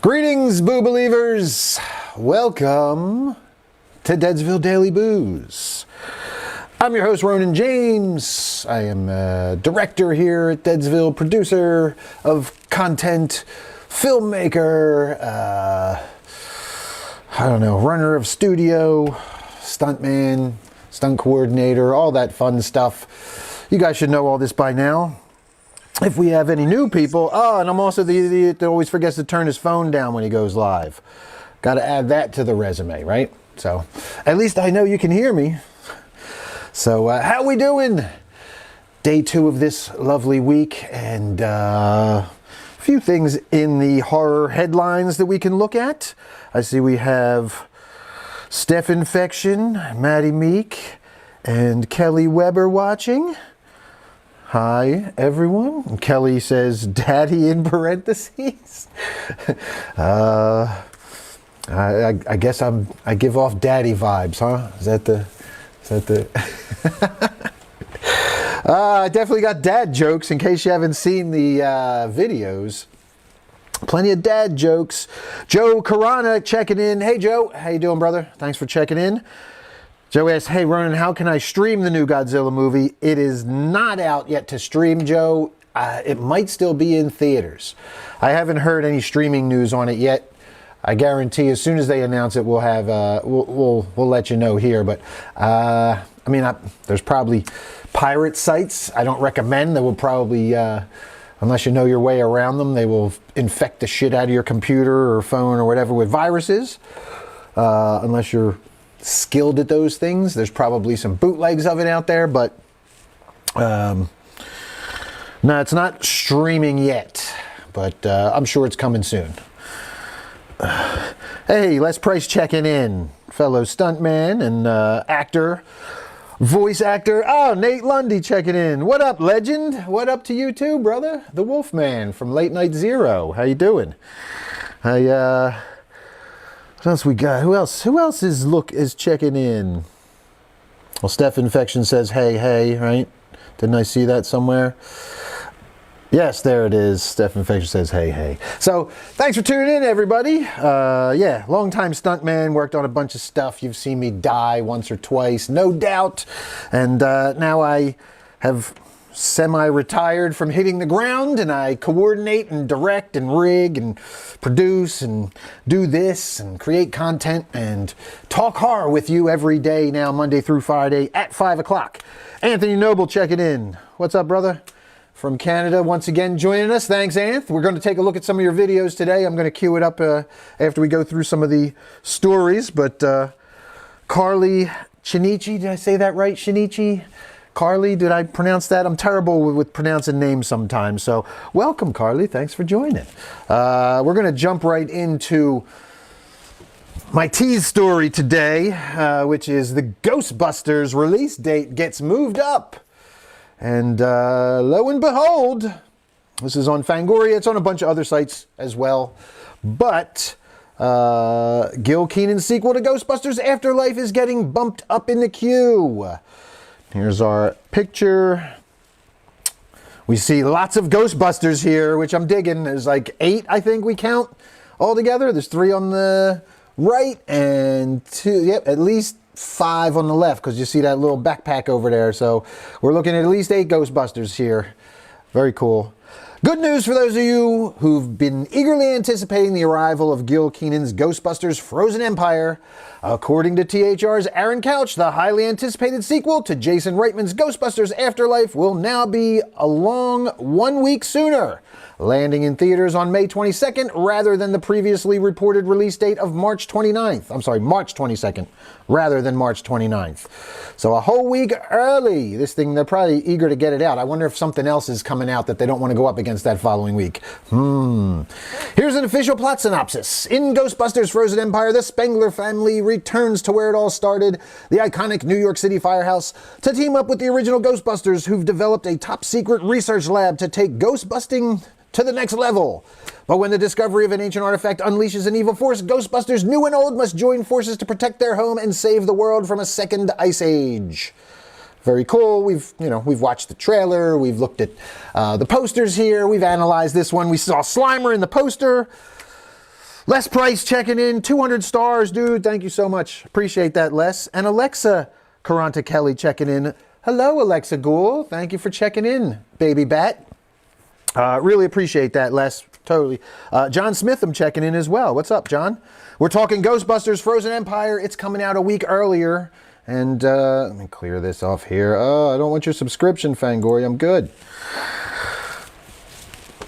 Greetings, Boo Believers! Welcome to Deadsville Daily Boos. I'm your host, Ronin James. I am a director here at Deadsville, producer of content, filmmaker, runner of studio, stuntman, stunt coordinator, all that fun stuff. You guys should know all this by now. If we have any new people, and I'm also the idiot that always forgets to turn his phone down when he goes live. Got to add that to the resume, right? So, at least I know you can hear me. So, how we doing? Day 2 of this lovely week, and a few things in the horror headlines that we can look at. I see we have Steph Infection, Maddie Meek, and Kelly Weber watching. Hi, everyone. And Kelly says, Daddy in parentheses. I guess I give off daddy vibes, huh? Is that the I definitely got dad jokes in case you haven't seen the videos. Plenty of dad jokes. Joe Carana checking in. Hey, Joe. How you doing, brother? Thanks for checking in. Joe asks, hey, Ronan, how can I stream the new Godzilla movie? It is not out yet to stream, Joe. It might still be in theaters. I haven't heard any streaming news on it yet. I guarantee as soon as they announce it, we'll have we'll let you know here. But there's probably pirate sites I don't recommend that will probably, unless you know your way around them, they will infect the shit out of your computer or phone or whatever with viruses. Unless you're skilled at those things. There's probably some bootlegs of it out there, but no, it's not streaming yet, but I'm sure it's coming soon. Hey, Les Price checking in, fellow stuntman and actor, voice actor. Oh, Nate Lundy checking in. What up, legend? What up to you too, brother? The Wolfman from Late Night Zero. How you doing? What else we got? Who else is checking in? Well, Steph Infection says, hey, right? Didn't I see that somewhere? Yes, there it is. Steph Infection says, hey. So, thanks for tuning in, everybody. Long-time stuntman, worked on a bunch of stuff. You've seen me die once or twice, no doubt. And now I have semi-retired from hitting the ground, and I coordinate and direct and rig and produce and do this and create content and talk horror with you every day now, Monday through Friday at 5 o'clock. Anthony Noble checking in. What's up, brother? From Canada, once again joining us. Thanks, Anth. We're going to take a look at some of your videos today. I'm going to queue it up after we go through some of the stories, but Carly Shinichi, did I say that right, Shinichi? Carly, did I pronounce that? I'm terrible with pronouncing names sometimes. So welcome, Carly. Thanks for joining. We're going to jump right into my tease story today, which is the Ghostbusters release date gets moved up. And lo and behold, this is on Fangoria. It's on a bunch of other sites as well. But Gil Keenan's sequel to Ghostbusters Afterlife is getting bumped up in the queue. Here's our picture. We see lots of Ghostbusters here, which I'm digging. There's like 8, I think we count all together. There's 3 on the right and 2, at least 5 on the left, because you see that little backpack over there. So we're looking at least 8 Ghostbusters here. Very cool. Good news for those of you who've been eagerly anticipating the arrival of Gil Keenan's Ghostbusters Frozen Empire. According to THR's Aaron Couch, the highly anticipated sequel to Jason Reitman's Ghostbusters Afterlife will now be along 1 week sooner, landing in theaters on May 22nd rather than the previously reported release date of March 29th. I'm sorry, March 22nd rather than March 29th. So a whole week early. This thing, they're probably eager to get it out. I wonder if something else is coming out that they don't want to go up against that following week. Here's an official plot synopsis. In Ghostbusters Frozen Empire, the Spengler family returns to where it all started, the iconic New York City firehouse, to team up with the original Ghostbusters, who've developed a top-secret research lab to take ghostbusting to the next level. But when the discovery of an ancient artifact unleashes an evil force, Ghostbusters new and old must join forces to protect their home and save the world from a second ice age. Very cool. We've watched the trailer. We've looked at the posters here. We've analyzed this one. We saw Slimer in the poster. Les Price checking in, 200 stars, dude. Thank you so much. Appreciate that, Les. And Alexa Caranta Kelly checking in. Hello, Alexa Ghoul. Thank you for checking in, baby bat. Really appreciate that, Les. Totally. John Smitham checking in as well. What's up, John? We're talking Ghostbusters Frozen Empire. It's coming out a week earlier. And let me clear this off here. Oh, I don't want your subscription, Fangoria. I'm good.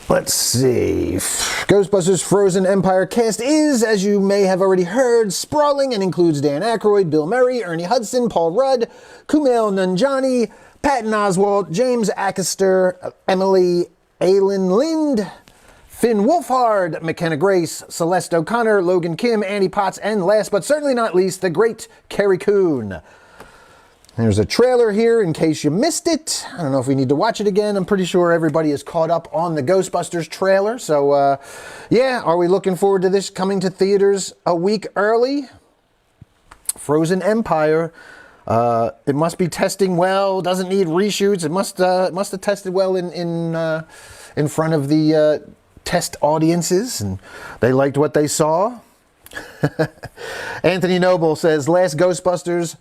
Let's see. Ghostbusters Frozen Empire cast is, as you may have already heard, sprawling and includes Dan Aykroyd, Bill Murray, Ernie Hudson, Paul Rudd, Kumail Nanjiani, Patton Oswalt, James Acaster, Emily Aylin Lind, Finn Wolfhard, McKenna Grace, Celeste O'Connor, Logan Kim, Andy Potts, and last but certainly not least, the great Carrie Coon. There's a trailer here in case you missed it. I don't know if we need to watch it again. I'm pretty sure everybody is caught up on the Ghostbusters trailer. So, yeah, are we looking forward to this coming to theaters a week early? Frozen Empire. It must be testing well. Doesn't need reshoots. It must have tested well in front of the test audiences, and they liked what they saw. Anthony Noble says, last Ghostbusters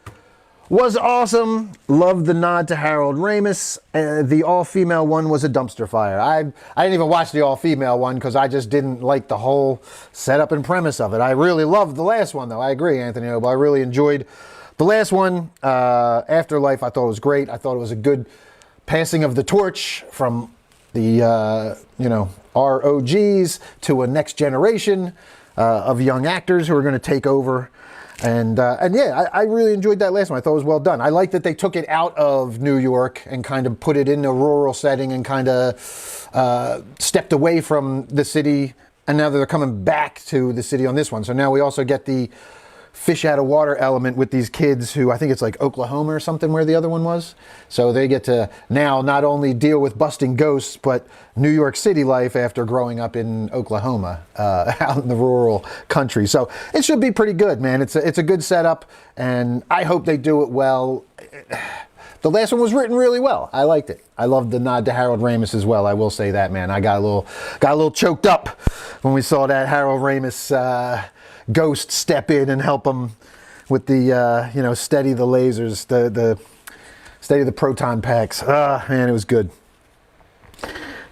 was awesome. Loved the nod to Harold Ramis. The all-female one was a dumpster fire. I didn't even watch the all-female one because I just didn't like the whole setup and premise of it. I really loved the last one, though. I agree, Anthony Noble. I really enjoyed the last one. Afterlife, I thought it was great. I thought it was a good passing of the torch from the, ROGs to a next generation of young actors who are going to take over. And yeah, I really enjoyed that last one. I thought it was well done. I like that they took it out of New York and kind of put it in a rural setting and kind of stepped away from the city. And now they're coming back to the city on this one. So now we also get the fish out of water element with these kids who, I think it's like Oklahoma or something where the other one was. So they get to now not only deal with busting ghosts, but New York City life after growing up in Oklahoma, out in the rural country. So it should be pretty good, man. It's a good setup, and I hope they do it well. The last one was written really well. I liked it. I loved the nod to Harold Ramis as well. I will say that, man. I got a little choked up when we saw that Harold Ramis ghost step in and help him with the steady the lasers, the steady the proton packs. Man, it was good.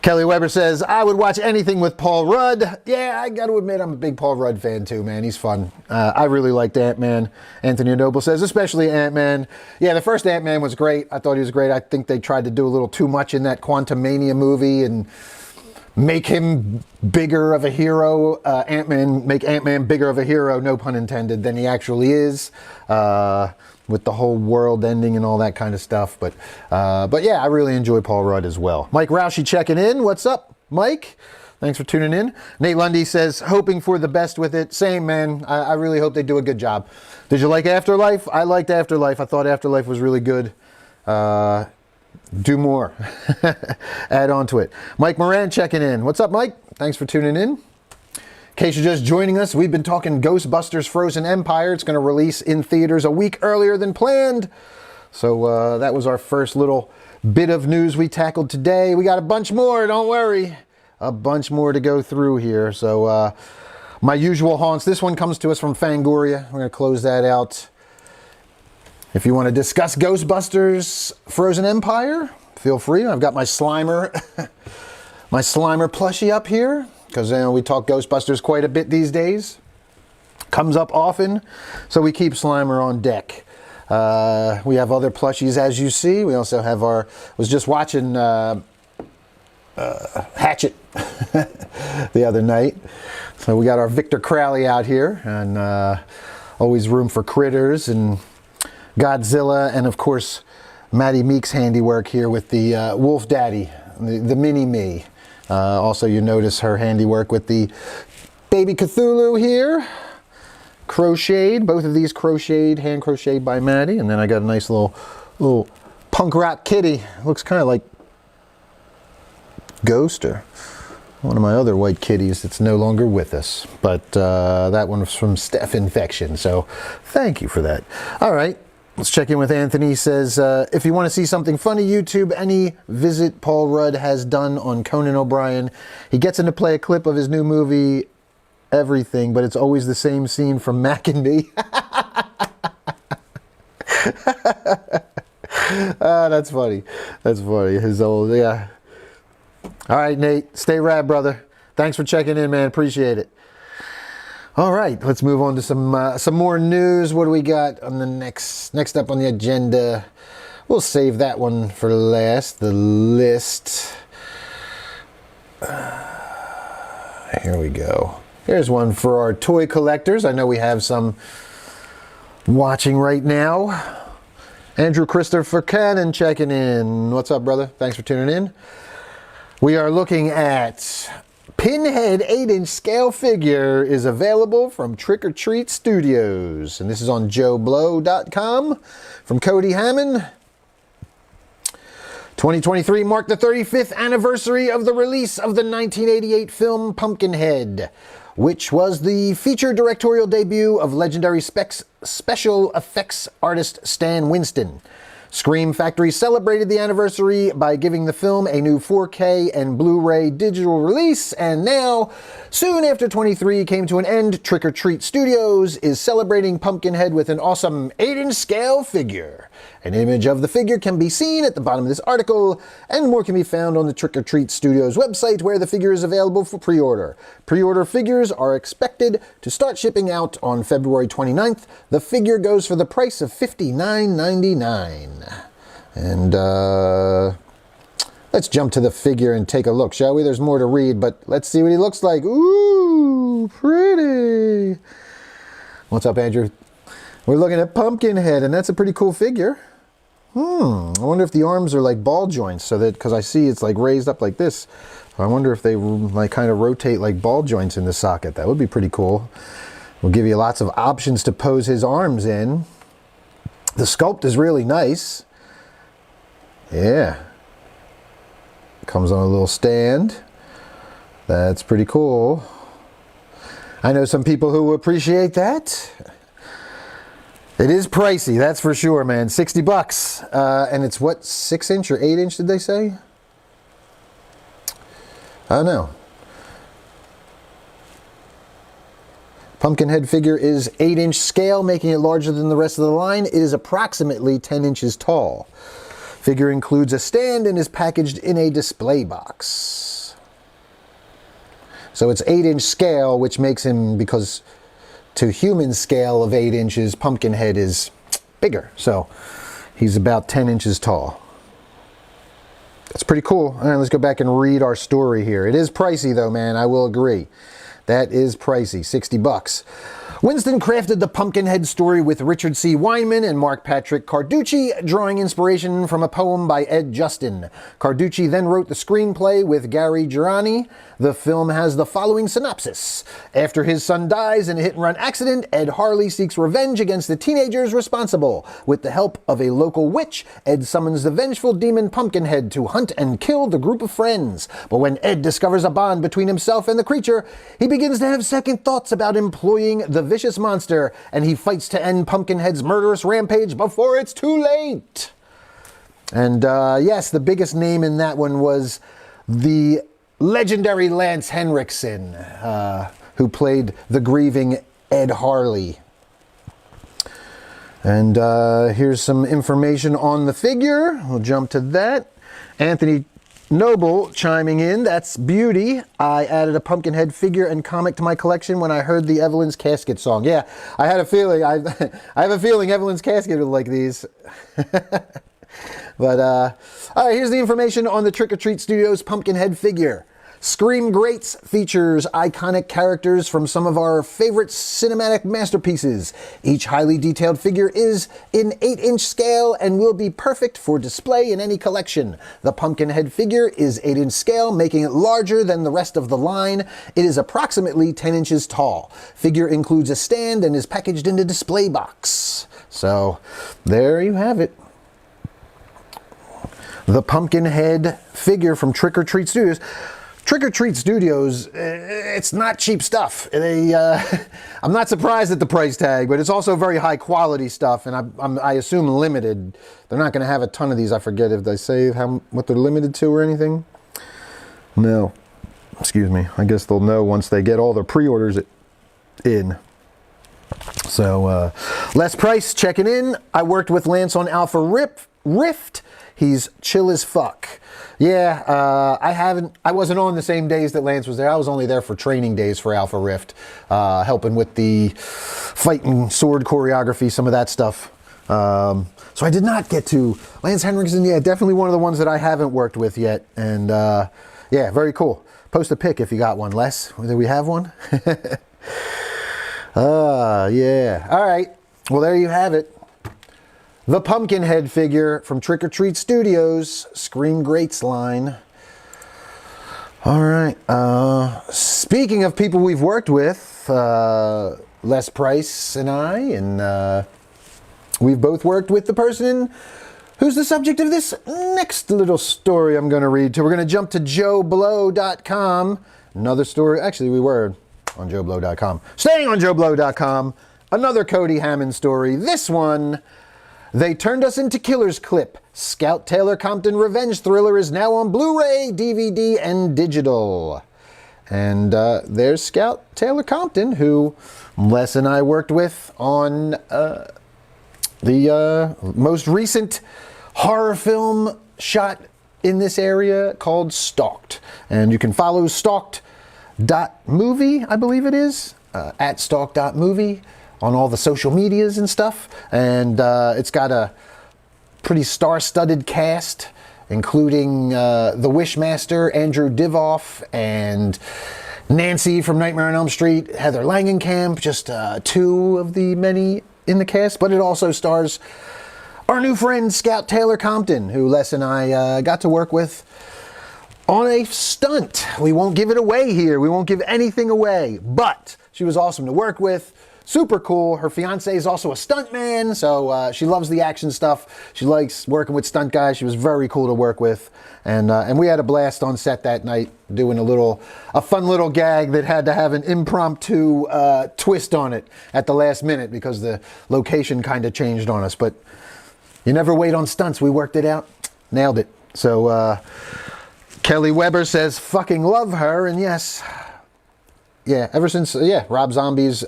Kelly Weber says, I would watch anything with Paul Rudd. Yeah, I got to admit, I'm a big Paul Rudd fan too, man. He's fun. I really liked Ant-Man. Anthony Noble says, especially Ant-Man. Yeah, the first Ant-Man was great. I thought he was great. I think they tried to do a little too much in that Quantumania movie and make him bigger of a hero. Make Ant-Man bigger of a hero, no pun intended, than he actually is. With the whole world ending and all that kind of stuff. But yeah, I really enjoy Paul Rudd as well. Mike Roushey checking in. What's up, Mike? Thanks for tuning in. Nate Lundy says, hoping for the best with it. Same, man. I really hope they do a good job. Did you like Afterlife? I liked Afterlife. I thought Afterlife was really good. Do more. Add on to it. Mike Moran checking in. What's up, Mike? Thanks for tuning in. In case you're just joining us, we've been talking Ghostbusters Frozen Empire. It's going to release in theaters a week earlier than planned. So that was our first little bit of news we tackled today. We got a bunch more, don't worry. A bunch more to go through here. So my usual haunts. This one comes to us from Fangoria. We're going to close that out. If you want to discuss Ghostbusters Frozen Empire, feel free. I've got my Slimer, my Slimer plushie up here. Because we talk Ghostbusters quite a bit these days. Comes up often, so we keep Slimer on deck. We have other plushies, as you see. We also have was just watching Hatchet the other night. So we got our Victor Crowley out here, and always room for Critters and Godzilla, and of course, Maddie Meek's handiwork here with the Wolf Daddy, the Mini-Me. Also, you notice her handiwork with the baby Cthulhu here. Crocheted. Both of these crocheted, hand crocheted by Maddie. And then I got a nice little punk rock kitty. Looks kind of like Ghost or one of my other white kitties that's no longer with us. But that one was from Steph Infection. So thank you for that. All right. Let's check in with Anthony. He says, if you want to see something funny, YouTube, any visit Paul Rudd has done on Conan O'Brien. He gets in to play a clip of his new movie, everything, but it's always the same scene from Mac and Me. That's funny. That's funny. His old, yeah. All right, Nate. Stay rad, brother. Thanks for checking in, man. Appreciate it. All right, let's move on to some more news. What do we got on the next up on the agenda? We'll save that one for last. The list. Here we go. Here's one for our toy collectors. I know we have some watching right now. Andrew Christopher Cannon checking in. What's up, brother? Thanks for tuning in. We are looking at Pinhead 8-inch scale figure is available from Trick or Treat Studios. And this is on JoeBlow.com from Cody Hammond. 2023 marked the 35th anniversary of the release of the 1988 film Pumpkinhead, which was the feature directorial debut of legendary special effects artist Stan Winston. Scream Factory celebrated the anniversary by giving the film a new 4K and Blu-ray digital release, and now, soon after 23 came to an end, Trick or Treat Studios is celebrating Pumpkinhead with an awesome 8-inch scale figure. An image of the figure can be seen at the bottom of this article, and more can be found on the Trick or Treat Studios website, where the figure is available for pre-order. Pre-order figures are expected to start shipping out on February 29th. The figure goes for the price of $59.99. And let's jump to the figure and take a look, shall we? There's more to read, but let's see what he looks like. Ooh, pretty. What's up, Andrew? We're looking at Pumpkinhead, and that's a pretty cool figure. I wonder if the arms are like ball joints, so that, because I see it's like raised up like this. I wonder if they like kind of rotate like ball joints in the socket. That would be pretty cool. We'll give you lots of options to pose his arms in. The sculpt is really nice. Yeah. Comes on a little stand. That's pretty cool. I know some people who appreciate that. It is pricey, that's for sure, man. 60 bucks. And it's what, 6-inch or 8-inch, did they say? I don't know. Pumpkinhead figure is 8-inch scale, making it larger than the rest of the line. It is approximately 10 inches tall. Figure includes a stand and is packaged in a display box. So it's 8-inch scale, which makes him, because to human scale of 8 inches, Pumpkinhead is bigger. So he's about 10 inches tall. That's pretty cool. All right, let's go back and read our story here. It is pricey though, man, I will agree. That is pricey, 60 bucks. Winston crafted the Pumpkinhead story with Richard C. Weinman and Mark Patrick Carducci, drawing inspiration from a poem by Ed Justin. Carducci then wrote the screenplay with Gary Girani. The film has the following synopsis. After his son dies in a hit-and-run accident, Ed Harley seeks revenge against the teenagers responsible. With the help of a local witch, Ed summons the vengeful demon Pumpkinhead to hunt and kill the group of friends. But when Ed discovers a bond between himself and the creature, he begins to have second thoughts about employing the vicious monster, and he fights to end Pumpkinhead's murderous rampage before it's too late. And yes, the biggest name in that one was the legendary Lance Henriksen, who played the grieving Ed Harley. And here's some information on the figure. We'll jump to that. Anthony Noble chiming in, that's beauty. I added a Pumpkinhead figure and comic to my collection when I heard the Evelyn's Casket song. Yeah, I had a feeling, I have a feeling Evelyn's Casket would like these. But, all right, here's the information on the Trick or Treat Studios Pumpkinhead figure. Scream Greats features iconic characters from some of our favorite cinematic masterpieces. Each highly detailed figure is in 8-inch scale and will be perfect for display in any collection. The Pumpkinhead figure is 8-inch scale, making it larger than the rest of the line. It is approximately 10 inches tall. Figure includes a stand and is packaged in a display box. So, there you have it. The Pumpkinhead figure from Trick or Treat Studios. Trick or Treat Studios, it's not cheap stuff. I'm not surprised at the price tag, but it's also very high quality stuff, and I assume limited. They're not going to have a ton of these. I forget if they say what they're limited to or anything. No. Excuse me. I guess they'll know once they get all their pre-orders in. So, Les Price checking in. I worked with Lance on Alpha Rift. He's chill as fuck. Yeah, I wasn't on the same days that Lance was there. I was only there for training days for Alpha Rift, helping with the fight and sword choreography, some of that stuff. So I did not get to Lance Henriksen. Yeah, definitely one of the ones that I haven't worked with yet. And yeah, very cool. Post a pic if you got one, Les. Do we have one? Yeah. All right. Well, there you have it. The Pumpkinhead figure from Trick or Treat Studios, Scream Greats line. All right. Speaking of people we've worked with, Les Price and I, and we've both worked with the person who's the subject of this next little story I'm going to read. We're going to jump to JoeBlow.com. Another story. Actually, we were on JoeBlow.com. Staying on JoeBlow.com, another Cody Hammond story. This one, They Turned Us Into Killers clip. Scout Taylor Compton revenge thriller is now on Blu-ray, DVD, and digital. And there's Scout Taylor Compton, who Les and I worked with on the most recent horror film shot in this area called Stalked. And you can follow Stalked.movie, I believe it is, at Stalked.movie on all the social medias and stuff. And it's got a pretty star-studded cast, including the Wishmaster, Andrew Divoff, and Nancy from Nightmare on Elm Street, Heather Langenkamp, just two of the many in the cast. But it also stars our new friend Scout Taylor Compton, who Les and I got to work with on a stunt. We won't give it away here. We won't give anything away, but she was awesome to work with. Super cool. Her fiance is also a stuntman, so she loves the action stuff. She likes working with stunt guys. She was very cool to work with, and we had a blast on set that night, doing a fun little gag that had to have an impromptu twist on it at the last minute because the location kind of changed on us. But you never wait on stunts. We worked it out, nailed it. So Kelly Weber says, "Fucking love her," and yes. Yeah, ever since, Rob Zombie's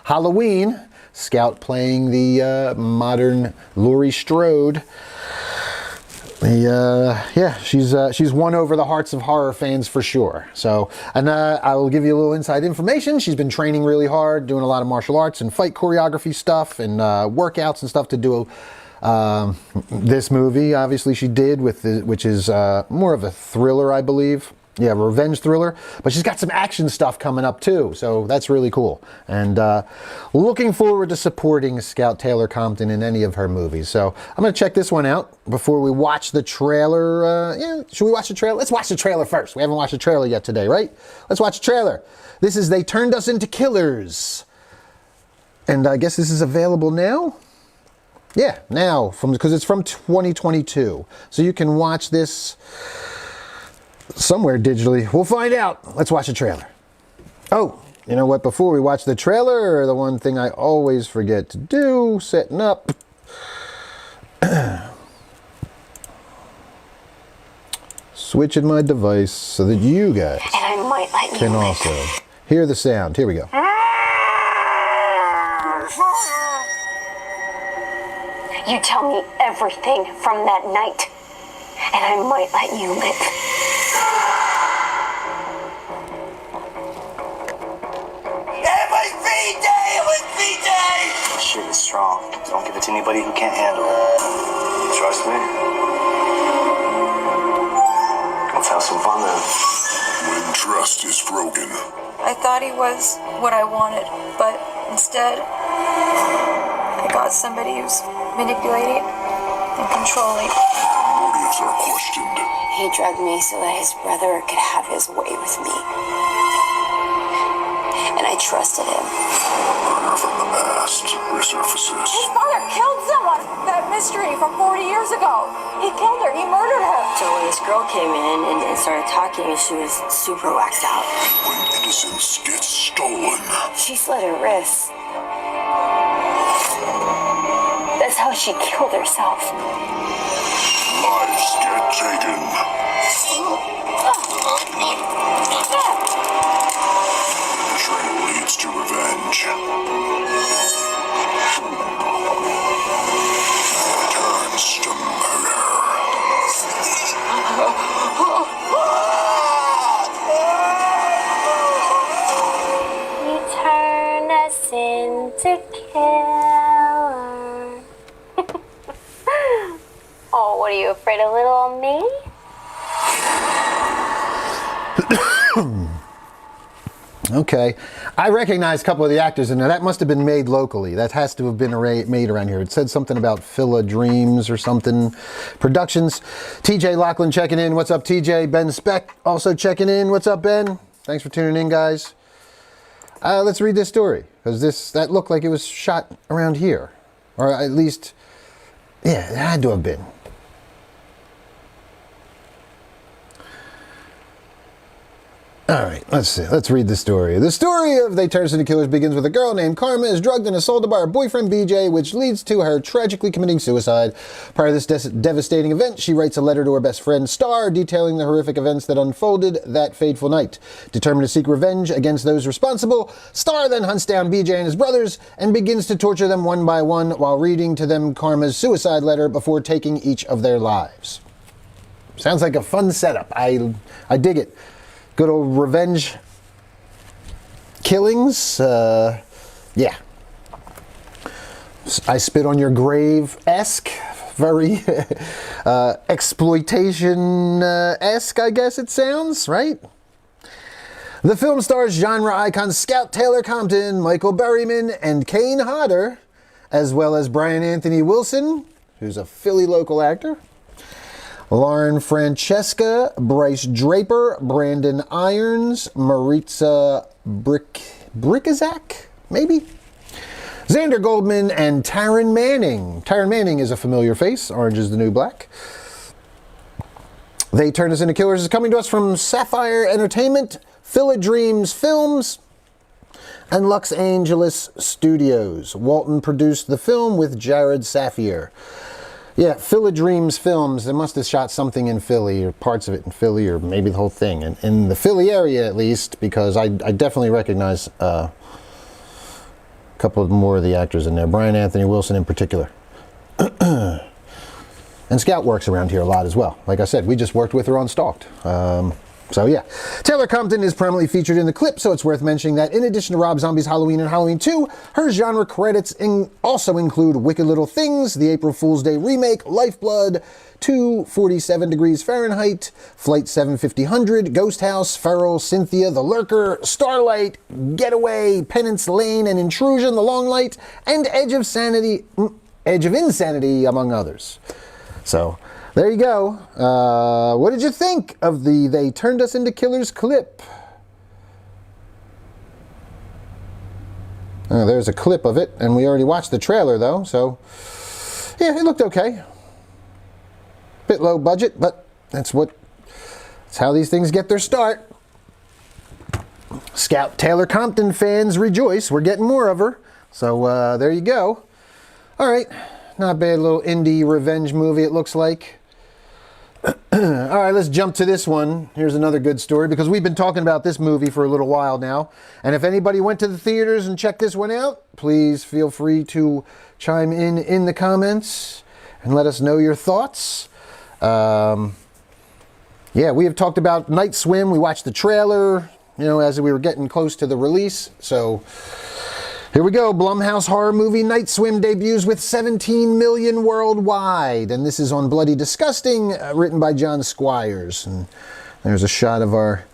Halloween, Scout playing the modern Laurie Strode. She's won over the hearts of horror fans for sure. So, and I will give you a little inside information. She's been training really hard, doing a lot of martial arts and fight choreography stuff and workouts and stuff to do this movie. Obviously, she did, which is more of a thriller, I believe. Yeah, revenge thriller, but she's got some action stuff coming up too, so that's really cool. And looking forward to supporting Scout Taylor Compton in any of her movies. So I'm going to check this one out before we watch the trailer. Should we watch the trailer? Let's watch the trailer first. We haven't watched the trailer yet today, right? Let's watch the trailer. This is They Turned Us Into Killers. And I guess this is available now? Yeah, now, because it's from 2022. So you can watch this somewhere digitally. We'll find out. Let's watch the trailer. Oh, you know what? Before we watch the trailer, the one thing I always forget to do, setting up. Switching my device so that you guys can also hear the sound. Here we go. You tell me everything from that night, and I might let you live. Shit is strong. Don't give it to anybody who can't handle it. You trust me? Let's have some fun then. When trust is broken. I thought he was what I wanted, but instead, I got somebody who's manipulating and controlling. Motives are questioned. He drugged me so that his brother could have his way with me. And I trusted him. Murder from the past resurfaces. His father killed someone! That mystery from 40 years ago. He killed her. He murdered her. So when this girl came in and started talking, she was super whacked out. When innocence gets stolen. She slit her wrists. That's how she killed herself. Lives get taken. Betrayal leads to revenge. to killer. Oh, what are you afraid of, little old me? Okay. I recognize a couple of the actors in there. That must have been made locally. That has to have been made around here. It said something about Phila Dreams or something. Productions. TJ Lachlan checking in. What's up, TJ? Ben Speck also checking in. What's up, Ben? Thanks for tuning in, guys. Let's read this story, because that looked like it was shot around here. Or at least, yeah, it had to have been. All right, let's see. Let's read the story. The story of They Turn Us Into Killers begins with a girl named Karma is drugged and assaulted by her boyfriend BJ, which leads to her tragically committing suicide. Prior to this devastating event, she writes a letter to her best friend Star, detailing the horrific events that unfolded that fateful night. Determined to seek revenge against those responsible, Star then hunts down BJ and his brothers and begins to torture them one by one while reading to them Karma's suicide letter before taking each of their lives. Sounds like a fun setup. I dig it. Good old revenge killings. Yeah. I Spit on Your Grave-esque. Very exploitation-esque, I guess it sounds, right? The film stars genre icons Scout Taylor Compton, Michael Berryman, and Kane Hodder, as well as Brian Anthony Wilson, who's a Philly local actor. Lauren Francesca, Bryce Draper, Brandon Irons, Maritza Brickazak, maybe? Xander Goldman, and Taryn Manning. Taryn Manning is a familiar face. Orange is the New Black. They Turn Us Into Killers is coming to us from Sapphire Entertainment, Phila Dreams Films, and Los Angeles Studios. Walton produced the film with Jared Safier. Yeah, Phila Dreams Films, they must have shot something in Philly, or parts of it in Philly, or maybe the whole thing. And in the Philly area, at least, because I definitely recognize a couple more of the actors in there. Brian Anthony Wilson in particular. And Scout works around here a lot as well. Like I said, we just worked with her on Stalked. So yeah, Taylor Compton is prominently featured in the clip, so it's worth mentioning that in addition to Rob Zombie's Halloween and Halloween 2, her genre credits also include Wicked Little Things, the April Fool's Day remake, Lifeblood, 247 Degrees Fahrenheit, Flight 750, Ghost House, Feral, Cynthia, The Lurker, Starlight, Getaway, Penance Lane and Intrusion, The Long Light, and Edge of Insanity, among others. So there you go. What did you think of the They Turned Us Into Killers clip? There's a clip of it, and we already watched the trailer, though, so yeah, it looked okay. Bit low budget, but that's how these things get their start. Scout Taylor Compton fans rejoice. We're getting more of her. So there you go. All right, not bad little indie revenge movie, it looks like. All right, let's jump to this one. Here's another good story, because we've been talking about this movie for a little while now. And if anybody went to the theaters and checked this one out, please feel free to chime in the comments and let us know your thoughts. Yeah, we have talked about Night Swim. We watched the trailer, as we were getting close to the release. So here we go. Blumhouse horror movie Night Swim debuts with 17 million worldwide. And this is on Bloody Disgusting, written by John Squires. And there's a shot of our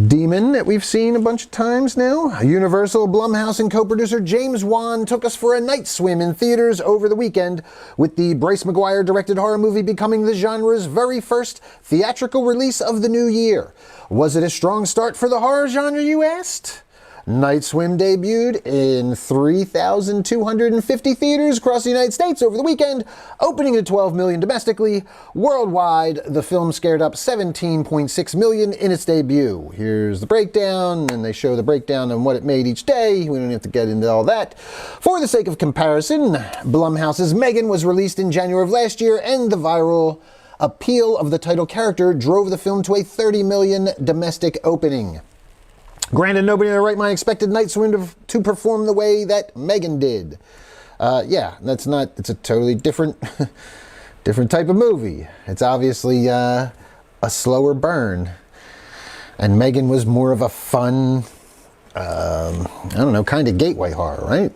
demon that we've seen a bunch of times now. Universal, Blumhouse, and co-producer James Wan took us for a night swim in theaters over the weekend, with the Bryce McGuire-directed horror movie becoming the genre's very first theatrical release of the new year. Was it a strong start for the horror genre, you asked? Night Swim debuted in 3,250 theaters across the United States over the weekend, opening at 12 million domestically. Worldwide, the film scared up 17.6 million in its debut. Here's the breakdown, and they show the breakdown on what it made each day. We don't have to get into all that. For the sake of comparison, Blumhouse's Megan was released in January of last year, and the viral appeal of the title character drove the film to a 30 million domestic opening. Granted, nobody in their right mind expected Night Swim to perform the way that Megan did. Yeah, it's a totally different type of movie. It's obviously a slower burn. And Megan was more of a fun, kind of gateway horror, right?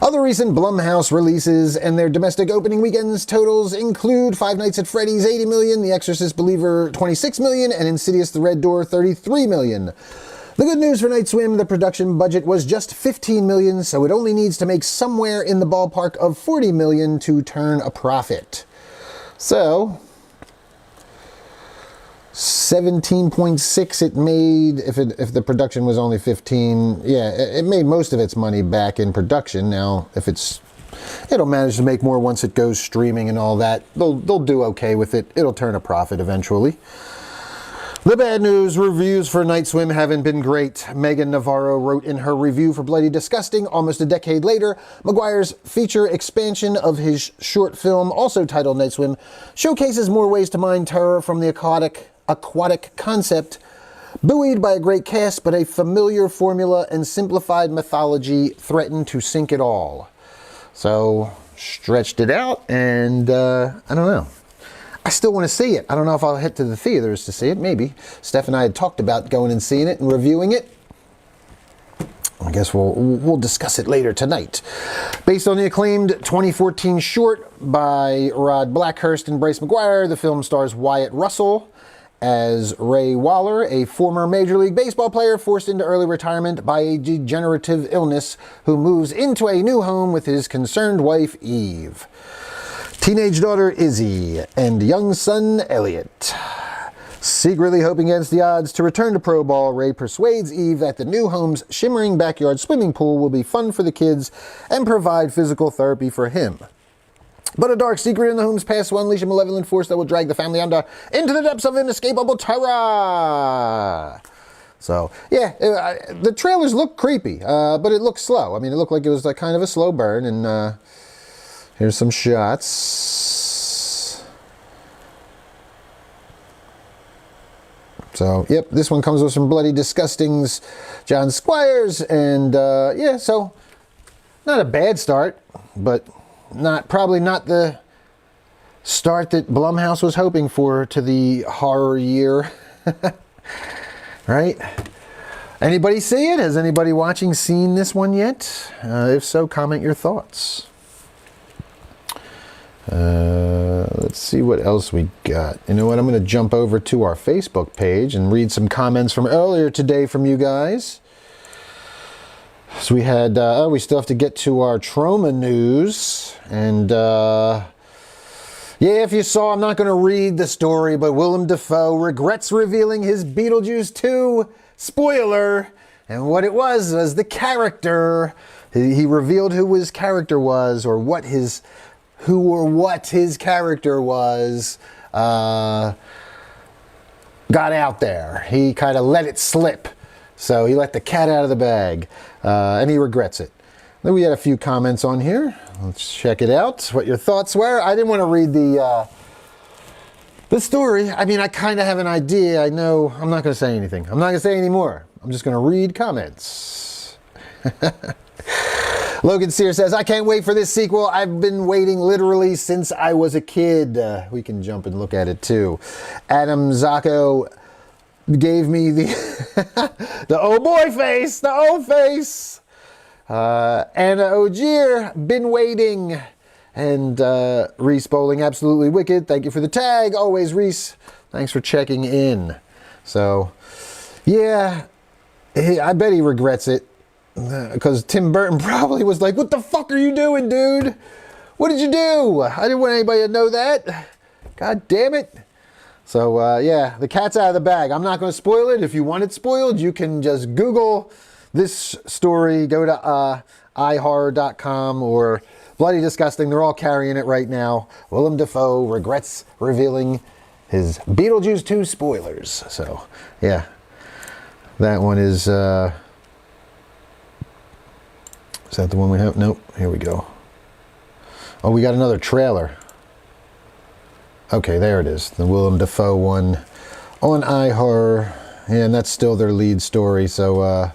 Other recent Blumhouse releases and their domestic opening weekends totals include Five Nights at Freddy's 80 million, The Exorcist Believer 26 million, and Insidious the Red Door 33 million. The good news for Night Swim, the production budget was just 15 million, so it only needs to make somewhere in the ballpark of 40 million to turn a profit. So 17.6 it made. If the production was only 15, yeah, it made most of its money back in production. Now, if it'll manage to make more once it goes streaming and all that. They'll do okay with it. It'll turn a profit eventually. The bad news, reviews for Night Swim haven't been great. Megan Navarro wrote in her review for Bloody Disgusting, almost a decade later, Maguire's feature expansion of his short film, also titled Night Swim, showcases more ways to mine terror from the aquatic concept, buoyed by a great cast, but a familiar formula and simplified mythology threatened to sink it all. So, stretched it out, and I don't know. I still want to see it. I don't know if I'll head to the theaters to see it. Maybe. Steph and I had talked about going and seeing it and reviewing it. I guess we'll discuss it later tonight. Based on the acclaimed 2014 short by Rod Blackhurst and Bryce McGuire, the film stars Wyatt Russell as Ray Waller, a former Major League Baseball player forced into early retirement by a degenerative illness who moves into a new home with his concerned wife, Eve, teenage daughter Izzy, and young son Elliot. Secretly hoping against the odds to return to pro ball, Ray persuades Eve that the new home's shimmering backyard swimming pool will be fun for the kids and provide physical therapy for him. But a dark secret in the home's past will unleash a malevolent force that will drag the family into the depths of inescapable terror. So, yeah, the trailers look creepy, but it looks slow. I mean, it looked like it was like kind of a slow burn, and here's some shots. So, yep, this one comes with some Bloody Disgusting's John Squires, and yeah, so not a bad start, but probably not the start that Blumhouse was hoping for to the horror year. Right? Anybody see it? Has anybody watching seen this one yet? If so, comment your thoughts. Let's see what else we got. You know what? I'm going to jump over to our Facebook page and read some comments from earlier today from you guys. So we had, we still have to get to our trauma news. And, yeah, if you saw, I'm not going to read the story, but Willem Dafoe regrets revealing his Beetlejuice 2 spoiler. And what it was the character. He revealed who his character was, or what his character was, got out there. He kind of let it slip. So he let the cat out of the bag, and he regrets it. Then we had a few comments on here. Let's check it out, what your thoughts were. I didn't want to read the story. I mean, I kind of have an idea. I know. I'm not going to say anything. I'm not going to say any more. I'm just going to read comments. Logan Sear says, I can't wait for this sequel. I've been waiting literally since I was a kid. We can jump and look at it too. Adam Zacco gave me the the oh boy face, the old face. Anna Ogier, been waiting. And Reese Bowling, absolutely wicked. Thank you for the tag. Always, Reese. Thanks for checking in. So, yeah, I bet he regrets it. Because Tim Burton probably was like, what the fuck are you doing, dude? What did you do? I didn't want anybody to know that. God damn it. So, yeah, the cat's out of the bag. I'm not going to spoil it. If you want it spoiled, you can just Google this story. Go to ihorror.com or Bloody Disgusting. They're all carrying it right now. Willem Dafoe regrets revealing his Beetlejuice 2 spoilers. So, yeah, that one is... Is that the one we have? Nope. Here we go. Oh, we got another trailer. Okay, there it is. The Willem Dafoe one on iHorror. Yeah, and that's still their lead story, so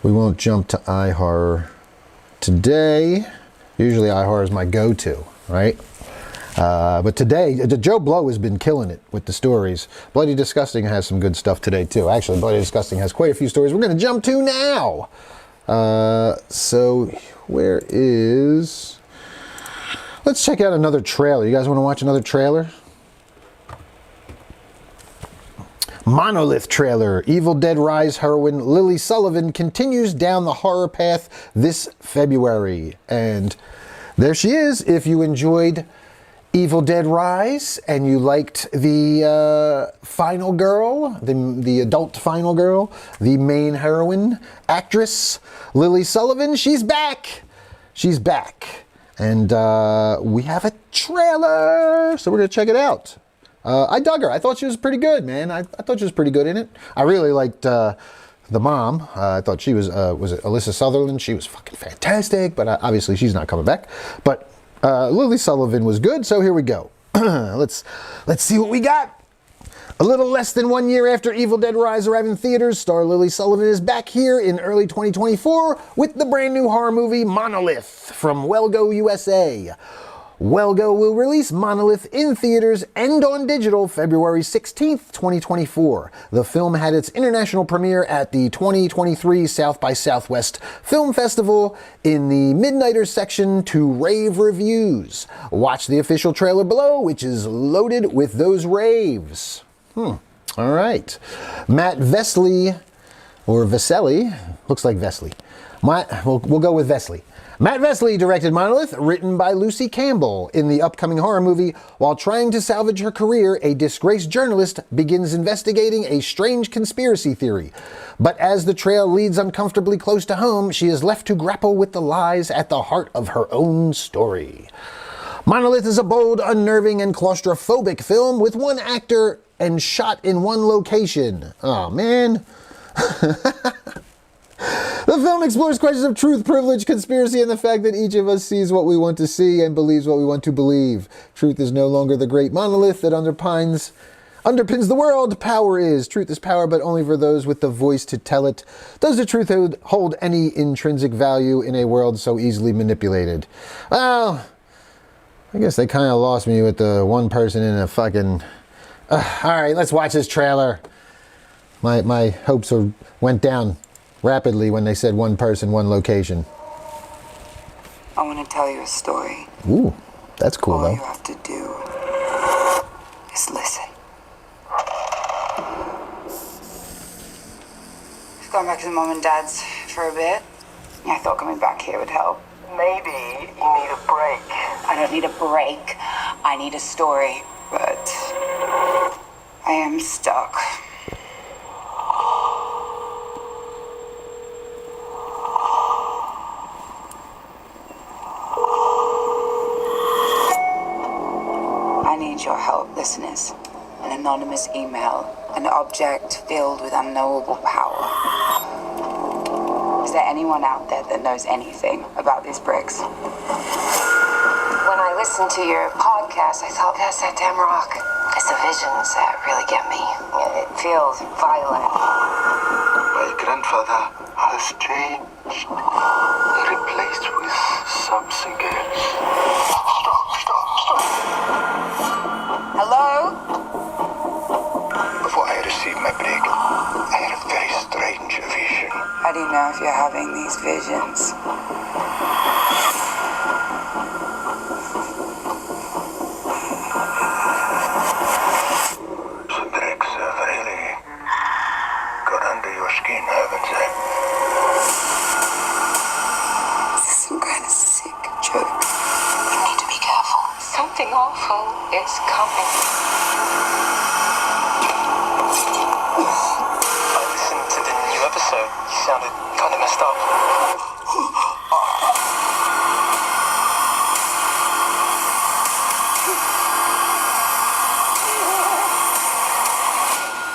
we won't jump to iHorror today. Usually iHorror is my go-to, right? But today, Joe Blow has been killing it with the stories. Bloody Disgusting has some good stuff today, too. Actually, Bloody Disgusting has quite a few stories we're going to jump to now. So where is... Let's check out another trailer. You guys want to watch another trailer? Monolith trailer. Evil Dead Rise heroine Lily Sullivan continues down the horror path this February. And there she is. If you enjoyed Evil Dead Rise and you liked the final girl, the adult final girl, the main heroine, actress Lily Sullivan, she's back. She's back. And we have a trailer. So we're going to check it out. I dug her. I thought she was pretty good, man. I thought she was pretty good in it. I really liked the mom. I thought she was it Alyssa Sutherland? She was fucking fantastic, but obviously she's not coming back. But Lily Sullivan was good, so here we go. Let's see what we got. A little less than 1 year after Evil Dead Rise arrived in theaters, star Lily Sullivan is back here in early 2024 with the brand new horror movie Monolith from Wellgo USA. Wellgo will release Monolith in theaters and on digital February 16th, 2024. The film had its international premiere at the 2023 South by Southwest Film Festival in the Midnighters section to rave reviews. Watch the official trailer below, which is loaded with those raves. All right. Matt Vesely, or Vesely, looks like Vesely. We'll go with Vesely. Matt Vesely directed Monolith, written by Lucy Campbell. In the upcoming horror movie, while trying to salvage her career, a disgraced journalist begins investigating a strange conspiracy theory. But as the trail leads uncomfortably close to home, she is left to grapple with the lies at the heart of her own story. Monolith is a bold, unnerving, and claustrophobic film with one actor and shot in one location. Oh, man. The film explores questions of truth, privilege, conspiracy, and the fact that each of us sees what we want to see and believes what we want to believe. Truth is no longer the great monolith that underpins the world. Power is. Truth is power, but only for those with the voice to tell it. Does the truth hold any intrinsic value in a world so easily manipulated? Well, I guess they kind of lost me with the one person in a fucking... all right, let's watch this trailer. My hopes went down rapidly when they said one person, one location. I want to tell you a story. Ooh, that's cool, All though. you have to do is listen. I've gone back to the mom and dad's for a bit. I thought coming back here would help. Maybe you need a break. I don't need a break. I need a story. But I am stuck. I need your help, listeners. An anonymous email, an object filled with unknowable power. Is there anyone out there that knows anything about these bricks? When I listened to your podcast, I thought, that's that damn rock. It's the visions that really get me. It feels violent. My grandfather has changed, replaced with something else. Stop. Hello? Before I received my break, I had a very strange vision. How do you know if you're having these visions? The bricks have really got under your skin, haven't they? This is some kind of sick joke. You need to be careful. Something awful is coming. I listened to the new episode. You sounded kind of messed up.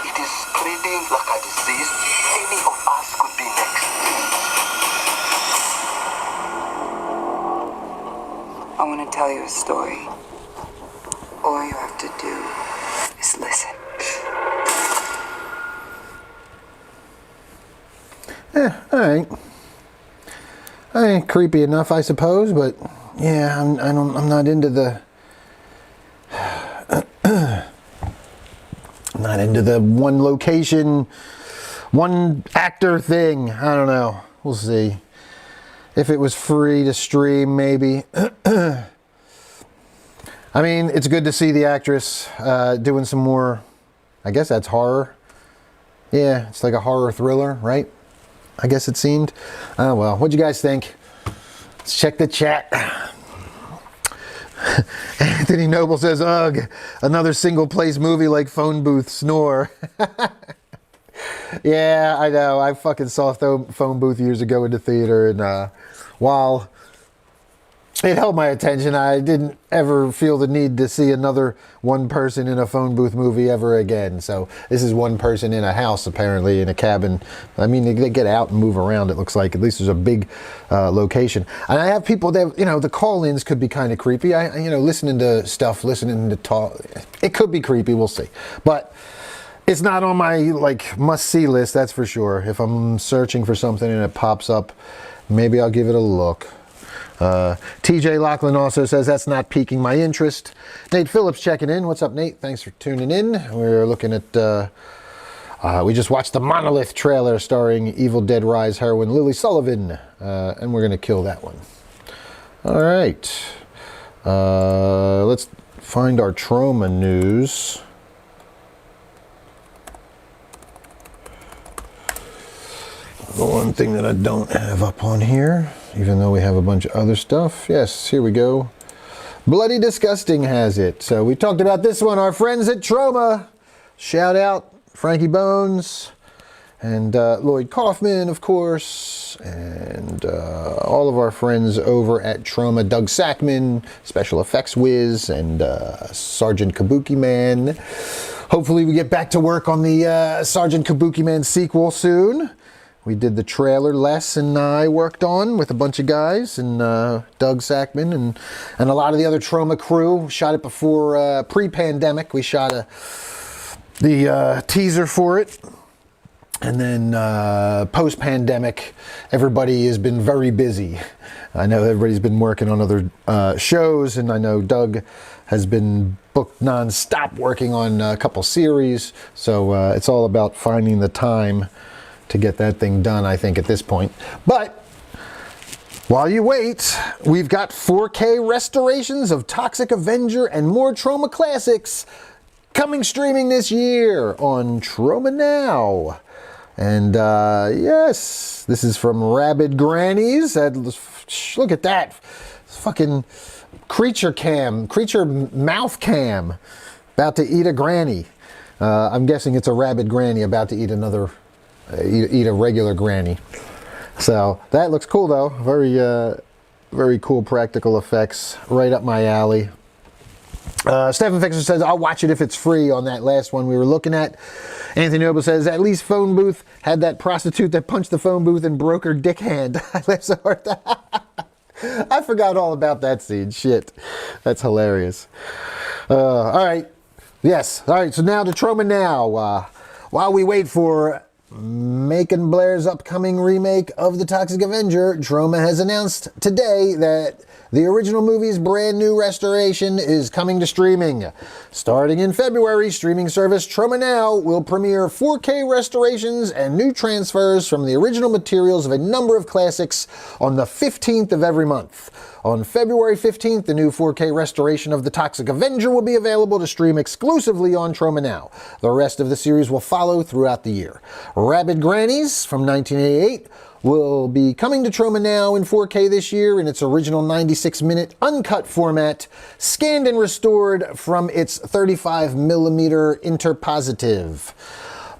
It is spreading like a disease. Any of us could be next. I want to tell you a story. All you have to do is listen. All right. Creepy enough, I suppose, but yeah, I'm not into the not into the one location, one actor thing. I don't know. We'll see. if it was free to stream, maybe. I mean, it's good to see the actress doing some more, I guess that's horror. Yeah, it's like a horror thriller, right? I guess it seemed. Oh, well, what'd you guys think? Let's check the chat. Anthony Noble says, ugh, another single place movie like Phone Booth Snore. Yeah, I know. I fucking saw Phone Booth years ago in the theater, and while it held my attention, I didn't ever feel the need to see another one person in a phone booth movie ever again. So this is one person in a house, apparently, in a cabin. I mean, they get out and move around, it looks like. At least there's a big location. And I have people that, you know, the call-ins could be kind of creepy. You know, listening to stuff, listening to talk, it could be creepy, we'll see. But it's not on my, like, must-see list, that's for sure. If I'm searching for something and it pops up, maybe I'll give it a look. TJ Lachlan also says that's not piquing my interest. Nate Phillips checking in. What's up, Nate? Thanks for tuning in. We're looking at, we just watched the Monolith trailer starring Evil Dead Rise heroine Lily Sullivan, and we're going to kill that one. All right. Let's find our Trauma news. The one thing that I don't have up on here, even though we have a bunch of other stuff. Yes, here we go. Bloody Disgusting has it. So we talked about this one. Our friends at Trauma. Shout out Frankie Bones and Lloyd Kaufman, of course, and all of our friends over at Trauma. Doug Sackman, Special Effects Whiz, and Sergeant Kabuki Man. Hopefully we get back to work on the Sergeant Kabuki Man sequel soon. We did the trailer Les and I worked on with a bunch of guys, and Doug Sackman and a lot of the other Trauma crew. Shot it before pre-pandemic. We shot the teaser for it. And then post-pandemic, everybody has been very busy. I know everybody's been working on other shows, and I know Doug has been booked non-stop working on a couple series. So it's all about finding the time to get that thing done, I think, at this point. But while you wait, we've got 4K restorations of Toxic Avenger and more Trauma classics coming streaming this year on Trauma Now. And yes, this is from Rabid Grannies. Look at that. Fucking creature mouth cam about to eat a granny. I'm guessing it's a rabid granny about to eat another eat a regular granny. So that looks cool though. Very cool practical effects. Right up my alley. Stephen Fixer says, I'll watch it if it's free on that last one we were looking at. Anthony Noble says, at least Phone Booth had that prostitute that punched the phone booth and broke her dick hand. I laughed so hard. I forgot all about that scene. Shit. That's hilarious. All right. Yes. All right. So now to Trauma Now. While we wait for Macon Blair's upcoming remake of The Toxic Avenger, Trauma has announced today that the original movie's brand new restoration is coming to streaming. Starting in February, streaming service Trauma Now will premiere 4K restorations and new transfers from the original materials of a number of classics on the 15th of every month. On February 15th, the new 4K restoration of The Toxic Avenger will be available to stream exclusively on Trauma Now. The rest of the series will follow throughout the year. Rabid Grannies from 1988 will be coming to Trauma Now in 4K this year in its original 96-minute uncut format, scanned and restored from its 35mm interpositive.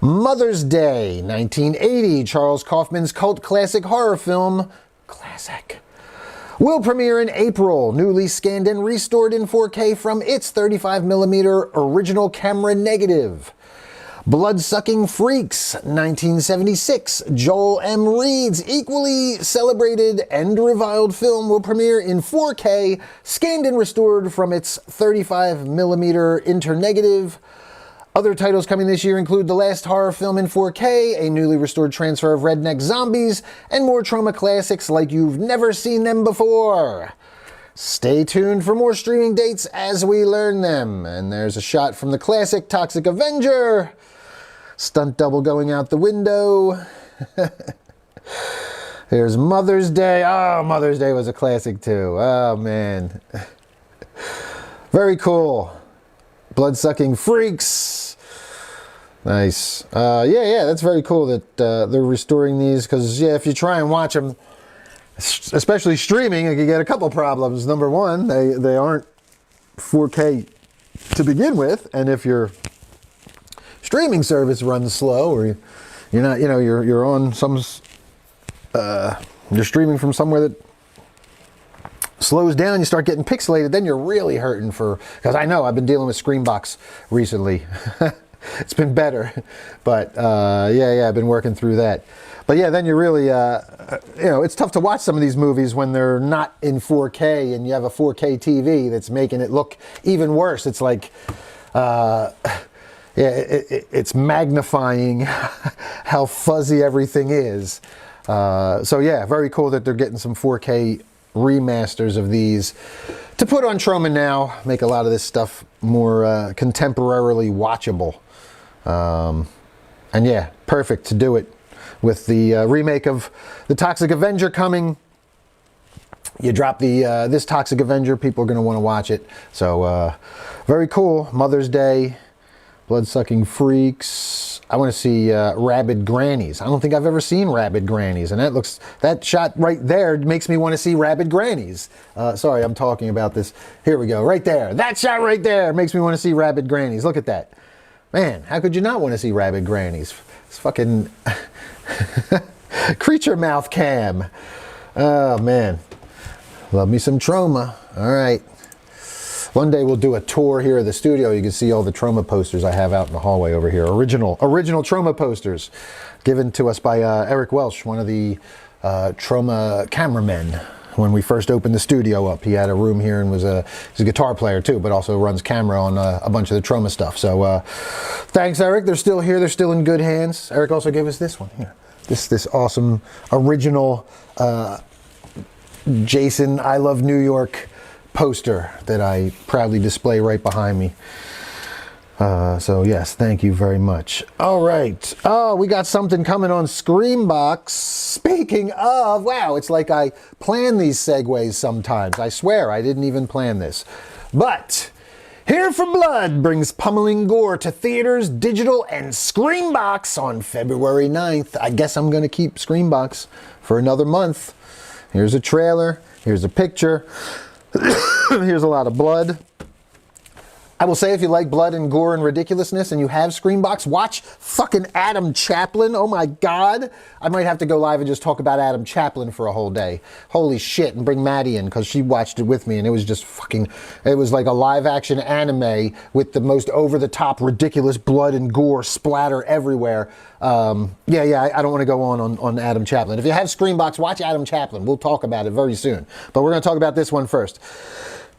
Mother's Day, 1980, Charles Kaufman's cult classic horror film, Classic, will premiere in April, newly scanned and restored in 4K from its 35mm original camera negative. Blood-Sucking Freaks, 1976, Joel M. Reed's equally celebrated and reviled film will premiere in 4K, scanned and restored from its 35mm internegative. Other titles coming this year include The Last Horror Film in 4K, a newly restored transfer of Redneck Zombies, and more Trauma classics like you've never seen them before. Stay tuned for more streaming dates as we learn them. And there's a shot from the classic Toxic Avenger. Stunt double going out the window. Here's Mother's Day. Oh, Mother's Day was a classic too. Oh, man. Very cool. Blood-sucking freaks. Nice. Yeah, that's very cool that they're restoring these, because, yeah, if you try and watch them, especially streaming, you can get a couple problems. Number one, they aren't 4K to begin with, and if your streaming service runs slow, or you're not, you're on some, you're streaming from somewhere that slows down, you start getting pixelated, then you're really hurting because I know I've been dealing with Screenbox recently. It's been better, but yeah, I've been working through that. But yeah, then you really, it's tough to watch some of these movies when they're not in 4K and you have a 4K TV that's making it look even worse. It's like, it's magnifying how fuzzy everything is. So yeah, very cool that they're getting some 4K remasters of these to put on Troma Now, make a lot of this stuff more contemporarily watchable. And yeah, perfect to do it with the remake of the Toxic Avenger coming. You drop this Toxic Avenger, people are going to want to watch it. So very cool. Mother's Day, Blood-Sucking Freaks. I want to see Rabid Grannies. I don't think I've ever seen Rabid Grannies, and that shot right there makes me want to see Rabid Grannies. Sorry, I'm talking about this. Here we go, right there. That shot right there makes me want to see Rabid Grannies. Look at that. Man, how could you not want to see Rabid Grannies? It's fucking creature mouth cam. Oh, man. Love me some Troma. All right. One day we'll do a tour here of the studio. You can see all the Troma posters I have out in the hallway over here. Original Troma posters given to us by Eric Welsh, one of the Troma cameramen. When we first opened the studio up, he had a room here and he's a guitar player too, but also runs camera on a bunch of the Troma stuff. So thanks, Eric. They're still here. They're still in good hands. Eric also gave us this one here. This awesome original Jason I Love New York poster that I proudly display right behind me. So yes, thank you very much. All right. Oh, we got something coming on Screambox. Speaking of, wow, it's like I plan these segues sometimes. I swear I didn't even plan this. But Here for Blood brings pummeling gore to theaters, digital, and Screambox on February 9th. I guess I'm going to keep Screambox for another month. Here's a trailer. Here's a picture. Here's a lot of blood. I will say, if you like blood and gore and ridiculousness and you have Screambox, watch fucking Adam Chaplin. Oh my God. I might have to go live and just talk about Adam Chaplin for a whole day. Holy shit. And bring Maddie in, because she watched it with me and it was just fucking, it was like a live action anime with the most over the top ridiculous blood and gore splatter everywhere. I don't want to go on Adam Chaplin. If you have Screambox, watch Adam Chaplin. We'll talk about it very soon. But we're going to talk about this one first.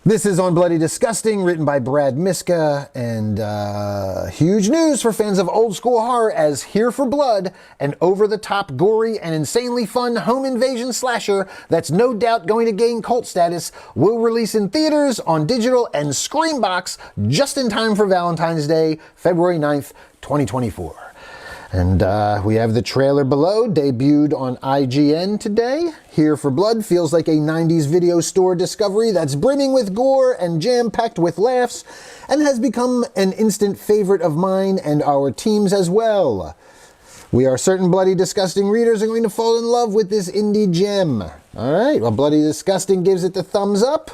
This is on Bloody Disgusting, written by Brad Miska, and huge news for fans of old school horror, as Here for Blood, an over-the-top, gory, and insanely fun home invasion slasher that's no doubt going to gain cult status, will release in theaters, on digital, and Screambox just in time for Valentine's Day, February 9th, 2024. And we have the trailer below, debuted on IGN today. Here for Blood feels like a 90s video store discovery that's brimming with gore and jam-packed with laughs, and has become an instant favorite of mine and our team's as well. We are certain Bloody Disgusting readers are going to fall in love with this indie gem. All right, well, Bloody Disgusting gives it the thumbs up.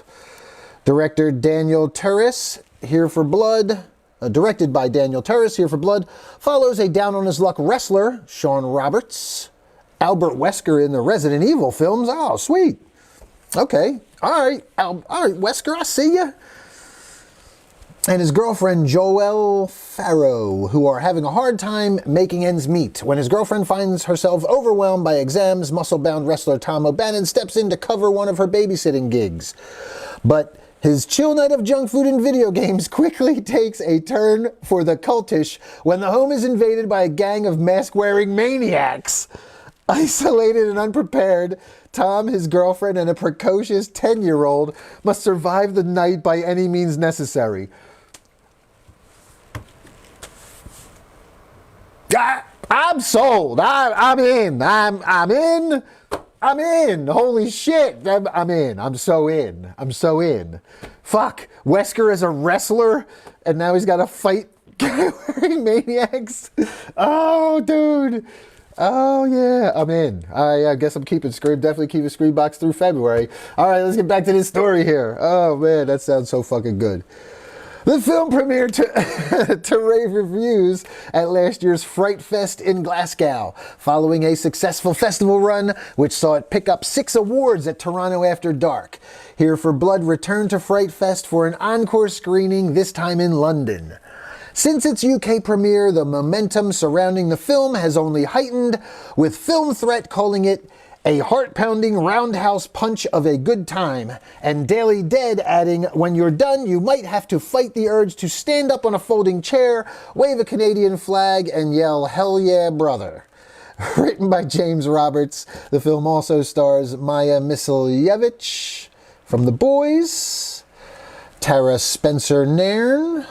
Director Daniel Turris, Here for Blood, directed by Daniel Turris, Here for Blood, follows a down-on-his-luck wrestler, Sean Roberts, Albert Wesker in the Resident Evil films. Oh, sweet. Okay. All right, Wesker, I see ya. And his girlfriend, Joelle Farrow, who are having a hard time making ends meet. When his girlfriend finds herself overwhelmed by exams, muscle-bound wrestler Tom O'Bannon steps in to cover one of her babysitting gigs. But his chill night of junk food and video games quickly takes a turn for the cultish when the home is invaded by a gang of mask-wearing maniacs. Isolated and unprepared, Tom, his girlfriend, and a precocious 10-year-old must survive the night by any means necessary. I'm sold. I'm in. I'm in. I'm in. Holy shit. I'm in. I'm so in. I'm so in. Fuck. Wesker is a wrestler, and now he's got to fight wearing maniacs. Oh, dude. Oh, yeah. I'm in. I guess I'm keeping Scream. Definitely keeping Scream Box through February. All right, let's get back to this story here. Oh, man, that sounds so fucking good. The film premiered to rave reviews at last year's Fright Fest in Glasgow, following a successful festival run which saw it pick up 6 awards at Toronto After Dark. Here for Blood returned to Fright Fest for an encore screening, this time in London. Since its UK premiere, the momentum surrounding the film has only heightened, with Film Threat calling it a heart-pounding roundhouse punch of a good time, and Daily Dead adding, when you're done, you might have to fight the urge to stand up on a folding chair, wave a Canadian flag, and yell, "Hell yeah, brother." Written by James Roberts, the film also stars Maya Mislievich from The Boys, Tara Spencer-Nairn,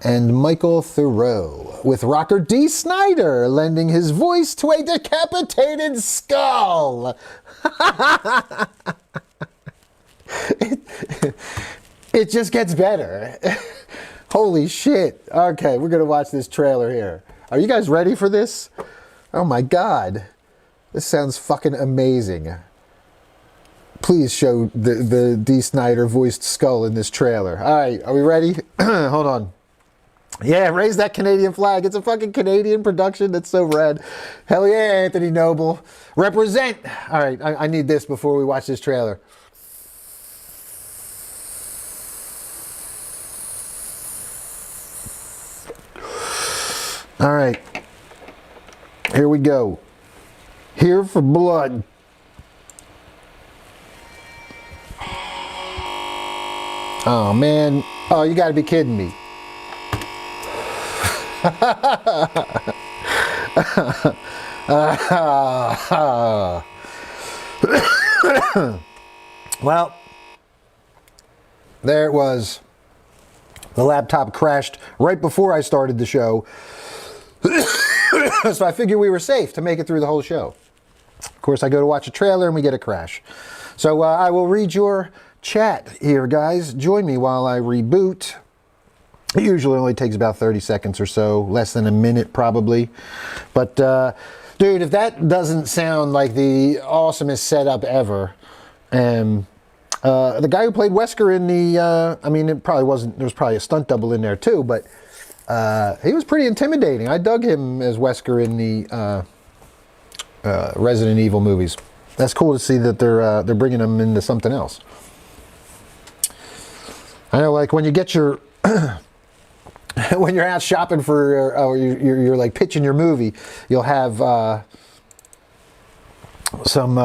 and Michael Thoreau, with rocker Dee Snider lending his voice to a decapitated skull. It just gets better. Holy shit. Okay, we're going to watch this trailer here. Are you guys ready for this? Oh my God. This sounds fucking amazing. Please show the Dee Snider voiced skull in this trailer. All right, are we ready? Hold on. Yeah, raise that Canadian flag. It's a fucking Canadian production. That's so rad. Hell yeah, Anthony Noble. Represent. All right, I need this before we watch this trailer. All right. Here we go. Here for Blood. Oh, man. Oh, you gotta be kidding me. Well, there it was. The laptop crashed right before I started the show. So I figured we were safe to make it through the whole show. Of course, I go to watch a trailer and we get a crash. So I will read your chat here, guys. Join me while I reboot. It usually only takes about 30 seconds or so, less than a minute probably. But, dude, if that doesn't sound like the awesomest setup ever, the guy who played Wesker in the, I mean, it probably wasn't, there was probably a stunt double in there too, but he was pretty intimidating. I dug him as Wesker in the Resident Evil movies. That's cool to see that they're bringing him into something else. I know, like when you get your when you're out shopping for, or you're like pitching your movie, you'll have some,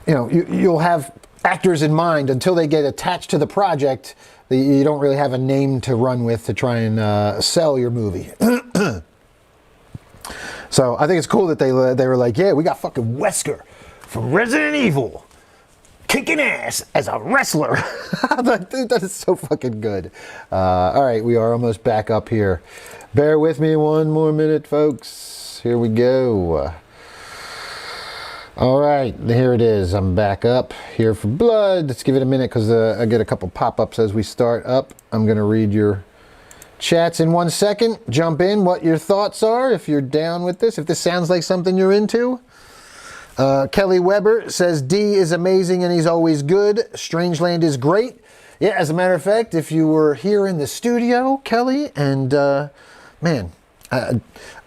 you know, you'll have actors in mind until they get attached to the project. You don't really have a name to run with to try and sell your movie. So I think it's cool that they were like, yeah, we got fucking Wesker from Resident Evil kicking ass as a wrestler. Dude, that is so fucking good. All right, we are almost back up here. Bear with me one more minute, folks. Here we go. All right, here it is. I'm back up here for Blood. Let's give it a minute because I get a couple pop-ups as we start up. I'm going to read your chats in 1 second. Jump in what your thoughts are if you're down with this, if this sounds like something you're into. Kelly Weber says, D is amazing and he's always good. Strangeland is great. Yeah, as a matter of fact, if you were here in the studio, Kelly, and man, I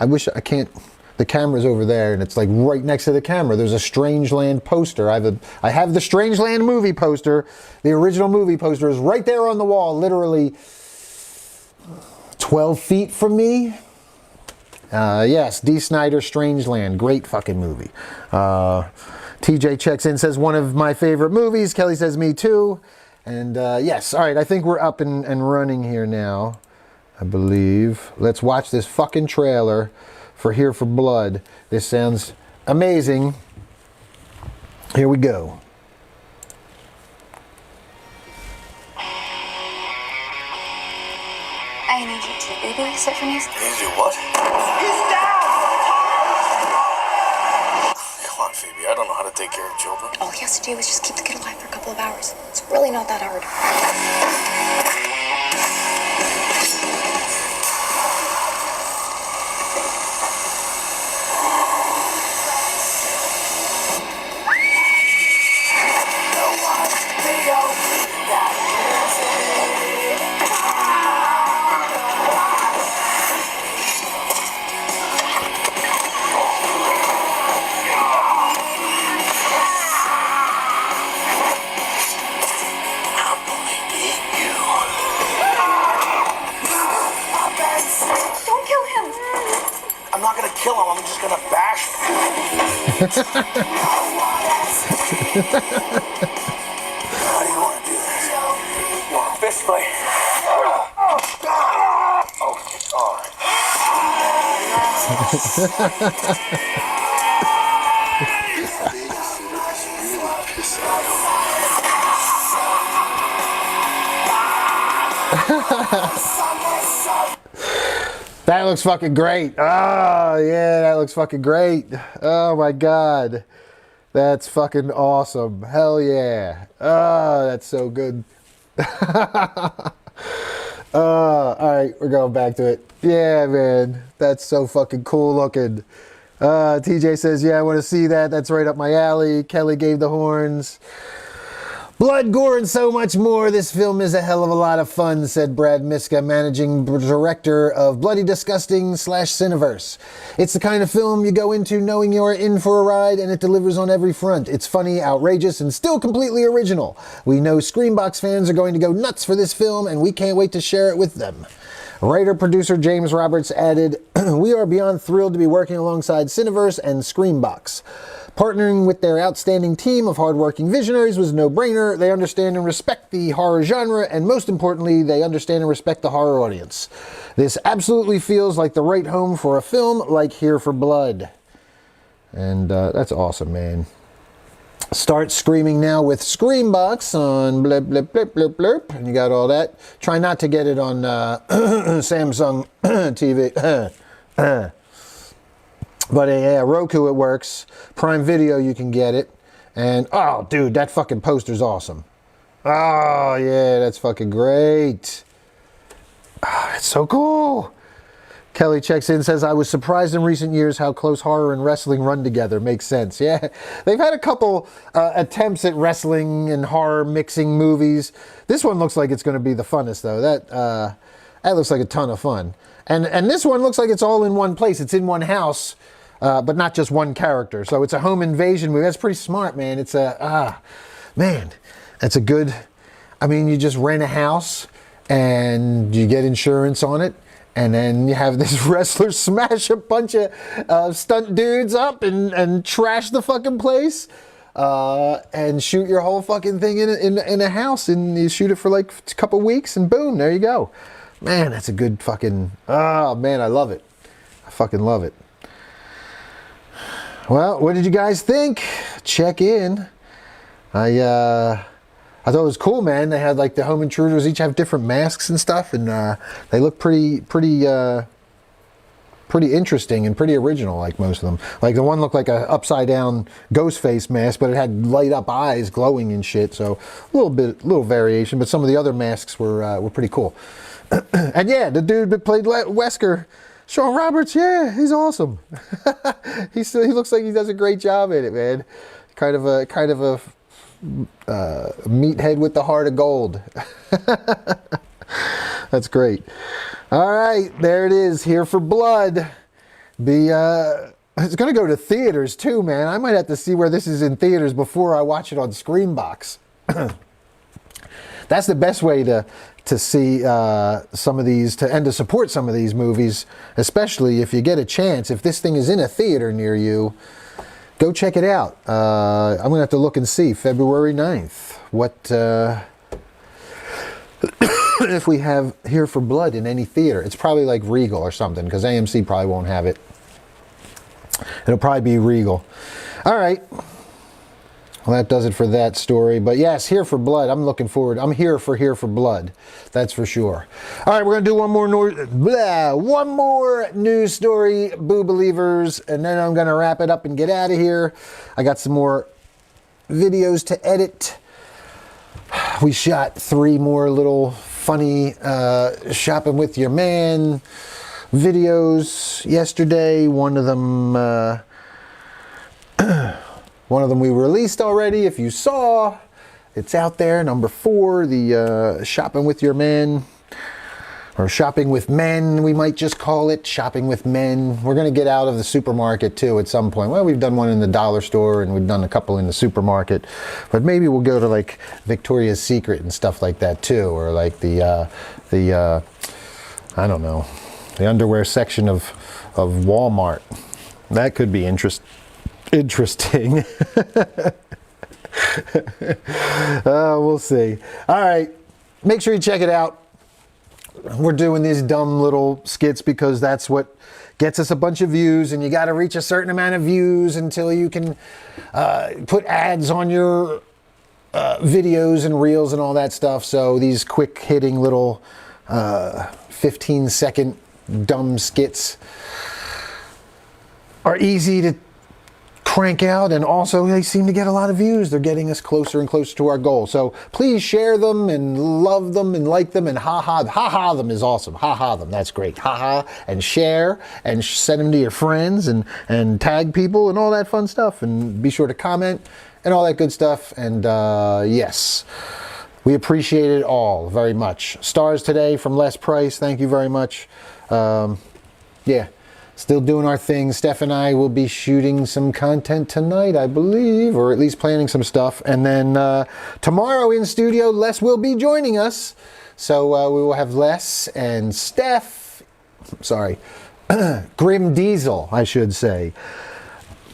wish I can't. The camera's over there, and it's like right next to the camera. There's a Strangeland poster. I have the Strangeland movie poster. The original movie poster is right there on the wall, literally 12 feet from me. Yes, Dee Snider, Strangeland, great fucking movie. TJ checks in, says one of my favorite movies. Kelly says me too. And yes, all right, I think we're up and running here now, I believe. Let's watch this fucking trailer for Here for Blood. This sounds amazing. Here we go. I need you to babysit for me. You need to do what? He's down! Come on, on, Phoebe. I don't know how to take care of children. All he has to do is just keep the kid alive for a couple of hours. It's really not that hard. Don't kill him. I'm not gonna kill him. I'm just gonna bash him. How do you want to do this? You want a fist fight? Okay, all right. That looks fucking great. Oh, yeah, that looks fucking great. Oh, my God. That's fucking awesome. Hell yeah. Oh, that's so good. All right, we're going back to it. Yeah, man. That's so fucking cool looking. TJ says, yeah, I want to see that. That's right up my alley. Kelly gave the horns. Blood, gore, and so much more. This film is a hell of a lot of fun, said Brad Miska, managing director of Bloody Disgusting / Cineverse. It's the kind of film you go into knowing you're in for a ride, and it delivers on every front. It's funny, outrageous, and still completely original. We know Screambox fans are going to go nuts for this film, and we can't wait to share it with them. Writer-producer James Roberts added, we are beyond thrilled to be working alongside Cineverse and Screambox. Partnering with their outstanding team of hardworking visionaries was a no-brainer. They understand and respect the horror genre, and most importantly, they understand and respect the horror audience. This absolutely feels like the right home for a film like Here for Blood. And that's awesome, man. Start screaming now with Screambox on blip, blip, blip, blip, blip. And you got all that. Try not to get it on Samsung TV. But yeah, Roku it works. Prime Video you can get it. And oh, dude, that fucking poster's awesome. Oh, yeah, that's fucking great. Oh, it's so cool. Kelly checks in, says, I was surprised in recent years how close horror and wrestling run together. Makes sense. Yeah, they've had a couple attempts at wrestling and horror mixing movies. This one looks like it's going to be the funnest, though. That looks like a ton of fun. And this one looks like it's all in one place. It's in one house. But not just one character. So it's a home invasion movie. That's pretty smart, man. It's man, that's a good, I mean, you just rent a house and you get insurance on it. And then you have this wrestler smash a bunch of stunt dudes up and trash the fucking place. And shoot your whole fucking thing in a house. And you shoot it for like a couple weeks and boom, there you go. Man, that's a good fucking, oh man, I love it. I fucking love it. Well, what did you guys think? Check in. I thought it was cool, man. They had like the home intruders each have different masks and stuff, and they look pretty interesting and pretty original, like most of them. Like the one looked like a upside down ghost face mask, but it had light up eyes glowing and shit. So a little variation, but some of the other masks were pretty cool. And yeah, the dude that played Wesker, Sean Roberts, yeah, he's awesome. He looks like he does a great job at it, man. Kind of a meathead with the heart of gold. That's great. All right, there it is. Here for Blood. It's gonna go to theaters too, man. I might have to see where this is in theaters before I watch it on Screambox. That's the best way to see some of these, and to support some of these movies, especially if you get a chance. If this thing is in a theater near you, go check it out. I'm going to have to look and see February 9th what if we have Here for Blood in any theater. It's probably like Regal or something, because AMC probably won't have it. It'll probably be Regal. All right. Well, that does it for that story. But yes, Here for Blood. I'm looking forward. I'm here for Blood. That's for sure. All right, we're going to do one more news story, Boo Believers, and then I'm going to wrap it up and get out of here. I got some more videos to edit. We shot 3 more little funny shopping with your man videos yesterday. One of them we released already. If you saw, it's out there. Number 4, the shopping with your man, or shopping with men, we might just call it shopping with men. We're going to get out of the supermarket too at some point. Well, we've done one in the dollar store and we've done a couple in the supermarket, but maybe we'll go to like Victoria's Secret and stuff like that too, or like the I don't know, the underwear section of Walmart. That could be interesting. We'll see. All right, make sure you check it out. We're doing these dumb little skits because that's what gets us a bunch of views, and you got to reach a certain amount of views until you can put ads on your videos and reels and all that stuff. So these quick hitting little 15-second dumb skits are easy to crank out, and also they seem to get a lot of views. They're getting us closer and closer to our goal. So please share them and love them and like them and ha-ha them is awesome. Ha-ha them, that's great. Ha-ha and share and send them to your friends and tag people and all that fun stuff, and be sure to comment and all that good stuff. And yes, we appreciate it all very much. Stars today from Les Price, thank you very much. Yeah. Still doing our thing. Steph and I will be shooting some content tonight, I believe, or at least planning some stuff. And then tomorrow in studio, Les will be joining us. So we will have Les and Steph, sorry, Grim Diesel, I should say.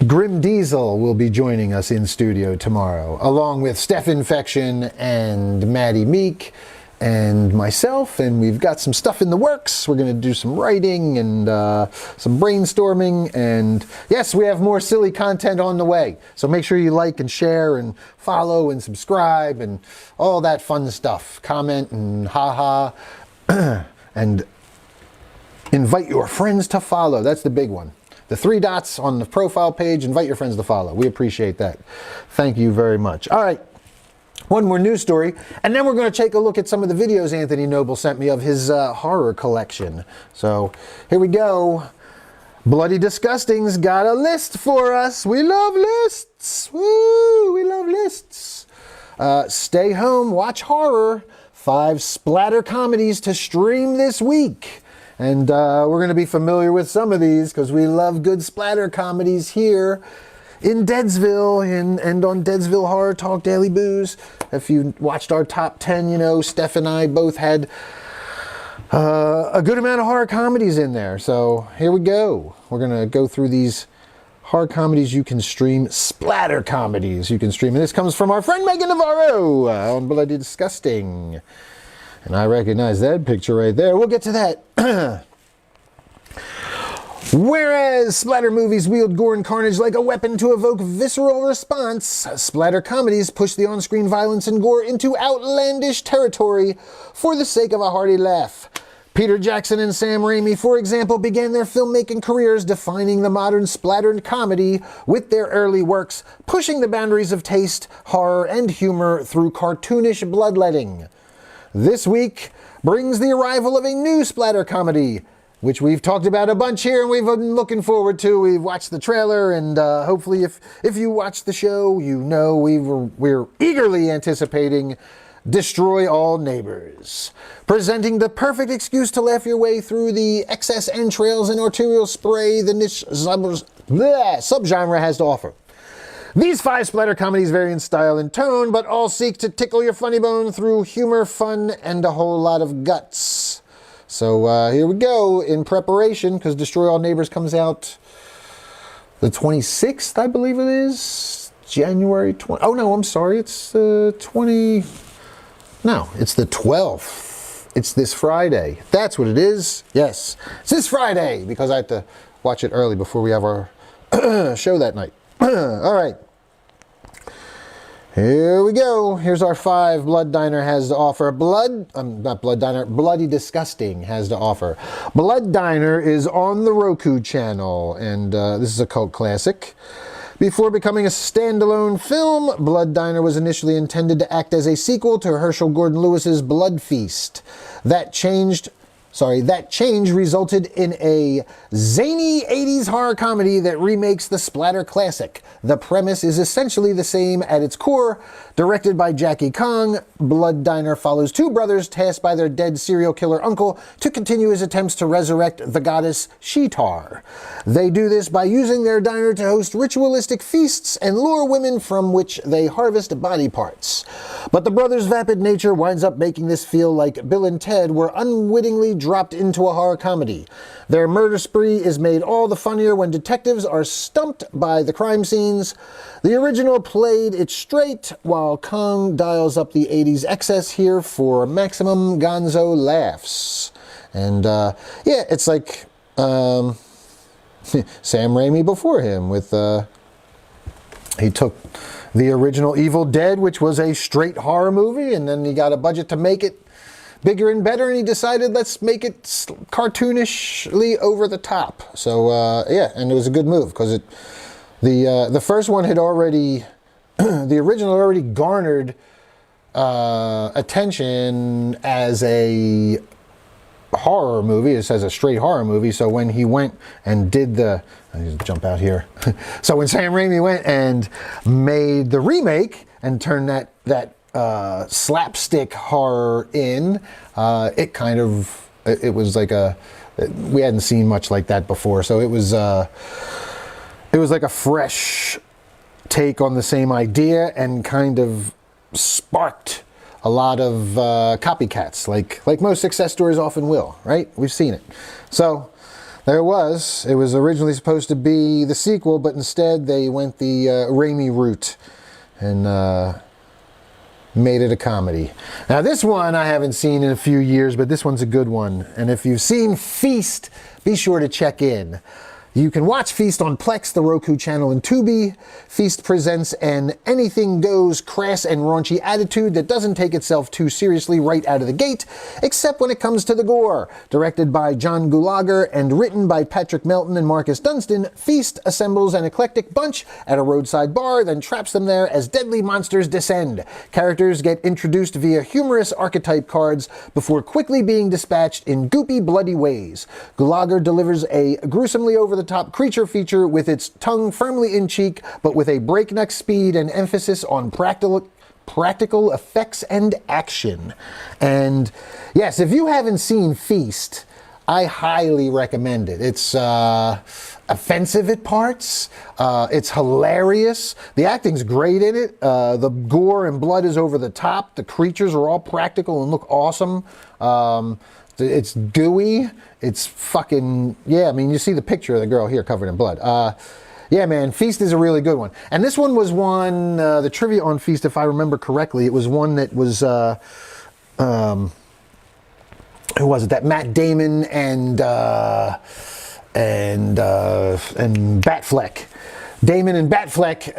Grim Diesel will be joining us in studio tomorrow, along with Steph Infection and Maddie Meek and myself, and we've got some stuff in the works. We're going to do some writing and some brainstorming, and yes, we have more silly content on the way. So make sure you like and share and follow and subscribe and all that fun stuff. Comment and haha and invite your friends to follow. That's the big one. The 3 dots on the profile page, invite your friends to follow. We appreciate that. Thank you very much. All right. One more news story, and then we're going to take a look at some of the videos Anthony Noble sent me of his horror collection. So here we go. Bloody Disgusting's got a list for us. We love lists. Woo! We love lists. Stay home, watch horror. 5 splatter comedies to stream this week. And we're going to be familiar with some of these because we love good splatter comedies here in Deadsville and on Deadsville Horror Talk Daily Boos. If you watched our top 10, you know, Steph and I both had a good amount of horror comedies in there. So here we go. We're going to go through these horror comedies you can stream, splatter comedies you can stream. And this comes from our friend Megan Navarro on Bloody Disgusting. And I recognize that picture right there. We'll get to that. Whereas splatter movies wield gore and carnage like a weapon to evoke visceral response, splatter comedies push the on-screen violence and gore into outlandish territory for the sake of a hearty laugh. Peter Jackson and Sam Raimi, for example, began their filmmaking careers defining the modern splattered comedy with their early works, pushing the boundaries of taste, horror, and humor through cartoonish bloodletting. This week brings the arrival of a new splatter comedy, which we've talked about a bunch here and we've been looking forward to. We've watched the trailer, and hopefully if you watched the show, you know we're eagerly anticipating Destroy All Neighbors, presenting the perfect excuse to laugh your way through the excess entrails and arterial spray the niche subgenre has to offer. These 5 splatter comedies vary in style and tone, but all seek to tickle your funny bone through humor, fun, and a whole lot of guts. So here we go in preparation, because Destroy All Neighbors comes out the 26th, I believe it is. January 20. Oh, no, I'm sorry. It's the 20. No, it's the 12th. It's this Friday. That's what it is. Yes, it's this Friday, because I had to watch it early before we have our show that night. All right. Here we go. Here's our 5 Blood Diner has to offer. Not Blood Diner, Bloody Disgusting has to offer. Blood Diner is on the Roku channel, and this is a cult classic. Before becoming a standalone film, Blood Diner was initially intended to act as a sequel to Herschel Gordon Lewis's Blood Feast. That change resulted in a zany 80s horror comedy that remakes the splatter classic. The premise is essentially the same at its core. Directed by Jackie Kong, Blood Diner follows 2 brothers tasked by their dead serial killer uncle to continue his attempts to resurrect the goddess Sheetar. They do this by using their diner to host ritualistic feasts and lure women from which they harvest body parts. But the brothers' vapid nature winds up making this feel like Bill and Ted were unwittingly dropped into a horror comedy. Their murder spree is made all the funnier when detectives are stumped by the crime scenes. The original played it straight, while Kong dials up the 80s excess here for maximum gonzo laughs. And yeah, it's like Sam Raimi before him with he took the original Evil Dead, which was a straight horror movie, and then he got a budget to make it bigger and better, and he decided, let's make it cartoonishly over the top. So yeah, and it was a good move, because the first one had already the original had already garnered attention as a horror movie. It says a straight horror movie. So when he went and did I need to jump out here. So when Sam Raimi went and made the remake and turned that slapstick horror in, it was like we hadn't seen much like that before. So it was like a fresh take on the same idea, and kind of sparked a lot of copycats, like most success stories often will, right? We've seen it. So there it was. It was originally supposed to be the sequel, but instead they went the Raimi route and made it a comedy. Now this one I haven't seen in a few years, but this one's a good one. And if you've seen Feast, be sure to check in. You can watch Feast on Plex, the Roku channel, and Tubi. Feast presents an anything-goes, crass and raunchy attitude that doesn't take itself too seriously right out of the gate, except when it comes to the gore. Directed by John Gulager and written by Patrick Melton and Marcus Dunstan, Feast assembles an eclectic bunch at a roadside bar, then traps them there as deadly monsters descend. Characters get introduced via humorous archetype cards before quickly being dispatched in goopy, bloody ways. Gulager delivers a gruesomely over-the-top creature feature with its tongue firmly in cheek, but with a breakneck speed and emphasis on practical effects and action. And yes, if you haven't seen Feast, I highly recommend it. It's offensive at parts. It's hilarious. The acting's great in it. The gore and blood is over the top. The creatures are all practical and look awesome. It's gooey. It's fucking, yeah, I mean, you see the picture of the girl here covered in blood. Yeah, man, Feast is a really good one. And this one was one, the trivia on Feast, if I remember correctly, it was one that was, who was it? That Matt Damon and Batfleck. Damon and Batfleck,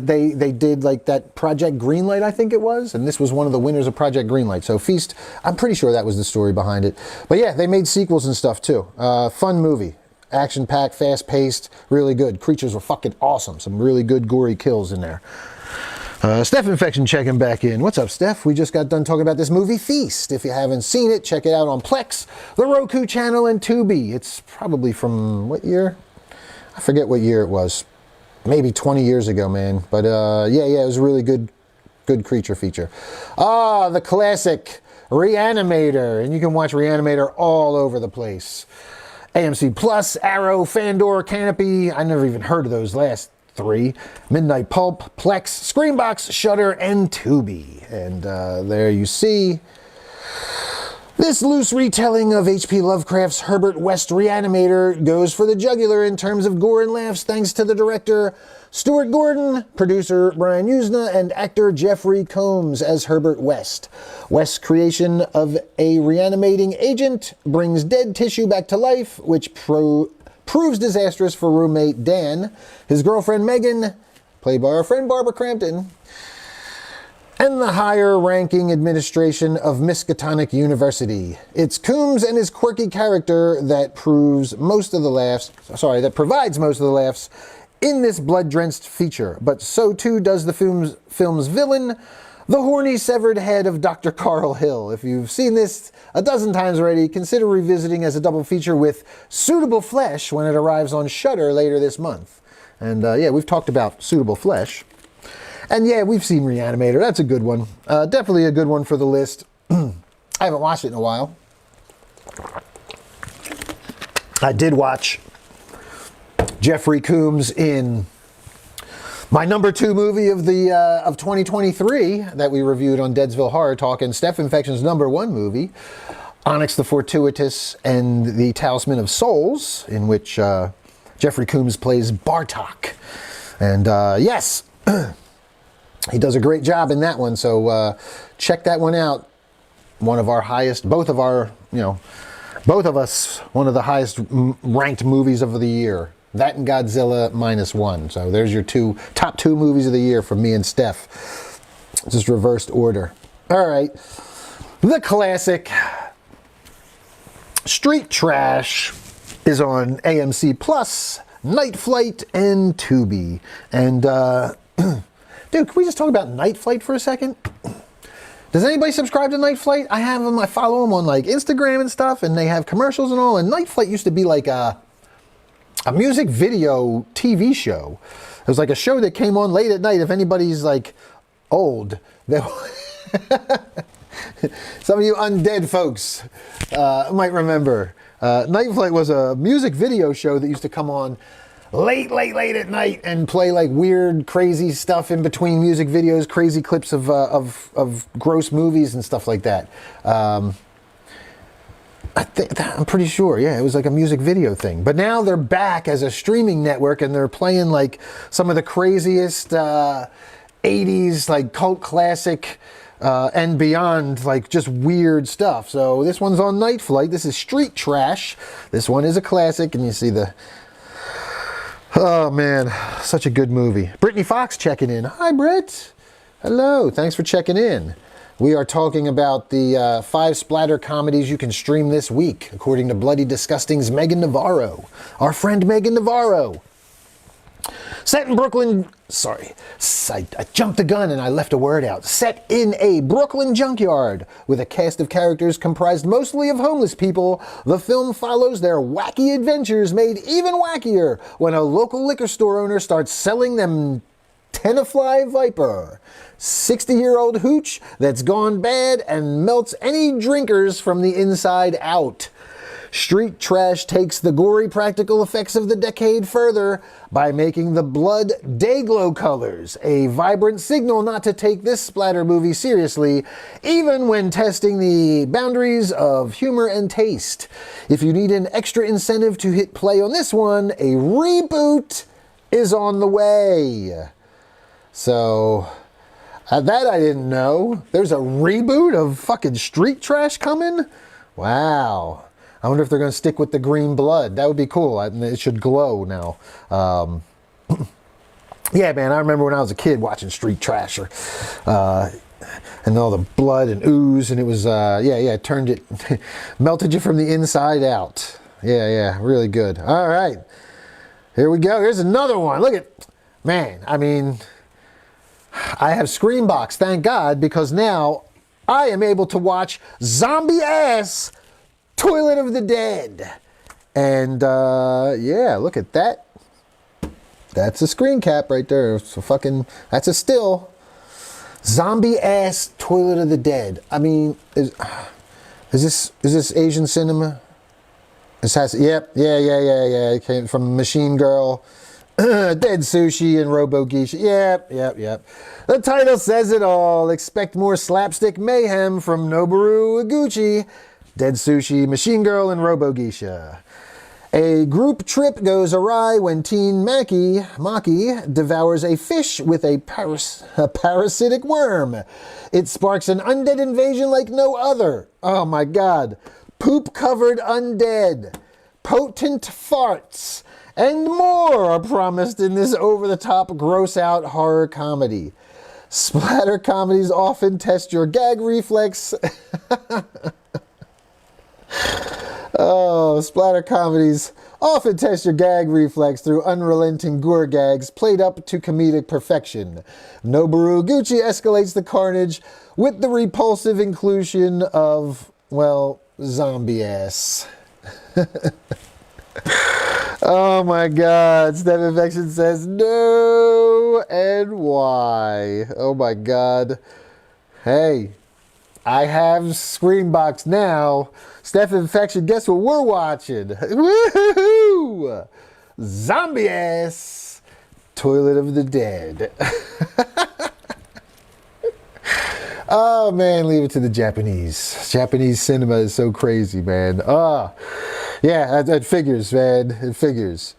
they did like that Project Greenlight, I think it was, and this was one of the winners of Project Greenlight. So Feast, I'm pretty sure that was the story behind it. But yeah, they made sequels and stuff too. Fun movie, action-packed, fast-paced, really good. Creatures were fucking awesome. Some really good gory kills in there. Steph Infection checking back in. What's up, Steph? We just got done talking about this movie, Feast. If you haven't seen it, check it out on Plex, the Roku channel, and Tubi. It's probably from what year? I forget what year it was. Maybe 20 years ago, man. But yeah, it was a really good creature feature. The classic Reanimator. And you can watch Reanimator all over the place. AMC Plus, Arrow, Fandor, Canopy. I never even heard of those last 3. Midnight Pulp, Plex, Screenbox, Shudder, and Tubi. And there you see this loose retelling of H.P. Lovecraft's Herbert West Reanimator goes for the jugular in terms of gore and laughs thanks to the director Stuart Gordon, producer Brian Usna, and actor Jeffrey Combs as Herbert West. West's creation of a reanimating agent brings dead tissue back to life, which proves disastrous for roommate Dan. His girlfriend Megan, played by our friend Barbara Crampton, and the higher-ranking administration of Miskatonic University. It's Coombs and his quirky character that provides most of the laughs in this blood-drenched feature. But so too does the film's villain, the horny severed head of Dr. Carl Hill. If you've seen this a dozen times already, consider revisiting as a double feature with Suitable Flesh when it arrives on Shudder later this month. And yeah, we've talked about Suitable Flesh. And yeah, we've seen Reanimator. That's a good one. Definitely a good one for the list. I haven't watched it in a while. I did watch Jeffrey Combs in my number 2 movie of 2023 that we reviewed on Deadsville Horror Talk, and Steph Infection's number 1 movie, Onyx the Fortuitous and the Talisman of Souls, in which Jeffrey Combs plays Bartok. And yes, he does a great job in that one, so check that one out. One of our highest, both of us, one of the highest ranked movies of the year. That and Godzilla -1. So there's your top two movies of the year from me and Steph. Just reversed order. All right. The classic Street Trash is on AMC Plus, Night Flight, and Tubi. And, dude, can we just talk about Night Flight for a second? Does anybody subscribe to Night Flight? I have them. I follow them on like Instagram and stuff, and they have commercials and all. And Night Flight used to be like a music video TV show. It was like a show that came on late at night. If anybody's like old, some of you undead folks might remember. Night Flight was a music video show that used to come on late at night and play like weird, crazy stuff in between music videos, crazy clips of gross movies and stuff like that. I'm pretty sure, yeah, it was like a music video thing. But now they're back as a streaming network, and they're playing like some of the craziest 80s like cult classic and beyond, like just weird stuff. So this one's on Night Flight. This is Street Trash. This one is a classic, and you see the... Oh man, such a good movie. Brittany Fox checking in. Hi, Britt. Hello, thanks for checking in. We are talking about the 5 splatter comedies you can stream this week, according to Bloody Disgusting's Megan Navarro. Our friend Megan Navarro. Set in Brooklyn... Sorry, I jumped the gun and I left a word out. Set in a Brooklyn junkyard with a cast of characters comprised mostly of homeless people, the film follows their wacky adventures made even wackier when a local liquor store owner starts selling them Tenafly Viper, 60-year-old hooch that's gone bad and melts any drinkers from the inside out. Street Trash takes the gory practical effects of the decade further by making the blood day-glow colors, a vibrant signal not to take this splatter movie seriously, even when testing the boundaries of humor and taste. If you need an extra incentive to hit play on this one, a reboot is on the way. So, that I didn't know. There's a reboot of fucking Street Trash coming? Wow. I wonder if they're going to stick with the green blood. That would be cool. It should glow now. Yeah, man, I remember when I was a kid watching Street Trasher. And all the blood and ooze, and it was, it turned it, melted you from the inside out. Yeah, really good. All right. Here we go. Here's another one. Look at, man, I mean, I have Screambox, thank God, because now I am able to watch zombie-ass Toilet of the Dead. And, yeah, look at that. That's a screen cap right there. So fucking, that's a still. Zombie-ass Toilet of the Dead. I mean, is this Asian cinema? This has, yep, yeah. It came from Machine Girl, Dead Sushi, and Robo Geisha. Yep. The title says it all. Expect more slapstick mayhem from Noboru Iguchi, Dead Sushi, Machine Girl, and Robo Geisha. A group trip goes awry when teen Maki devours a fish with a parasitic worm. It sparks an undead invasion like no other. Oh my God. Poop-covered undead, potent farts, and more are promised in this over-the-top, gross-out horror comedy. Splatter comedies often test your gag reflex. Oh, splatter comedies often test your gag reflex through unrelenting gore gags played up to comedic perfection. Noboru Gucci escalates the carnage with the repulsive inclusion of, well, zombie ass. Oh my God, Step Infection says no, and why? Oh my God. Hey, I have Screenbox now. Steph Infection, guess what we're watching? Woohoo! Zombie ass, Toilet of the Dead. Oh man, leave it to the Japanese. Japanese cinema is so crazy, man. Yeah, it figures, man. It figures.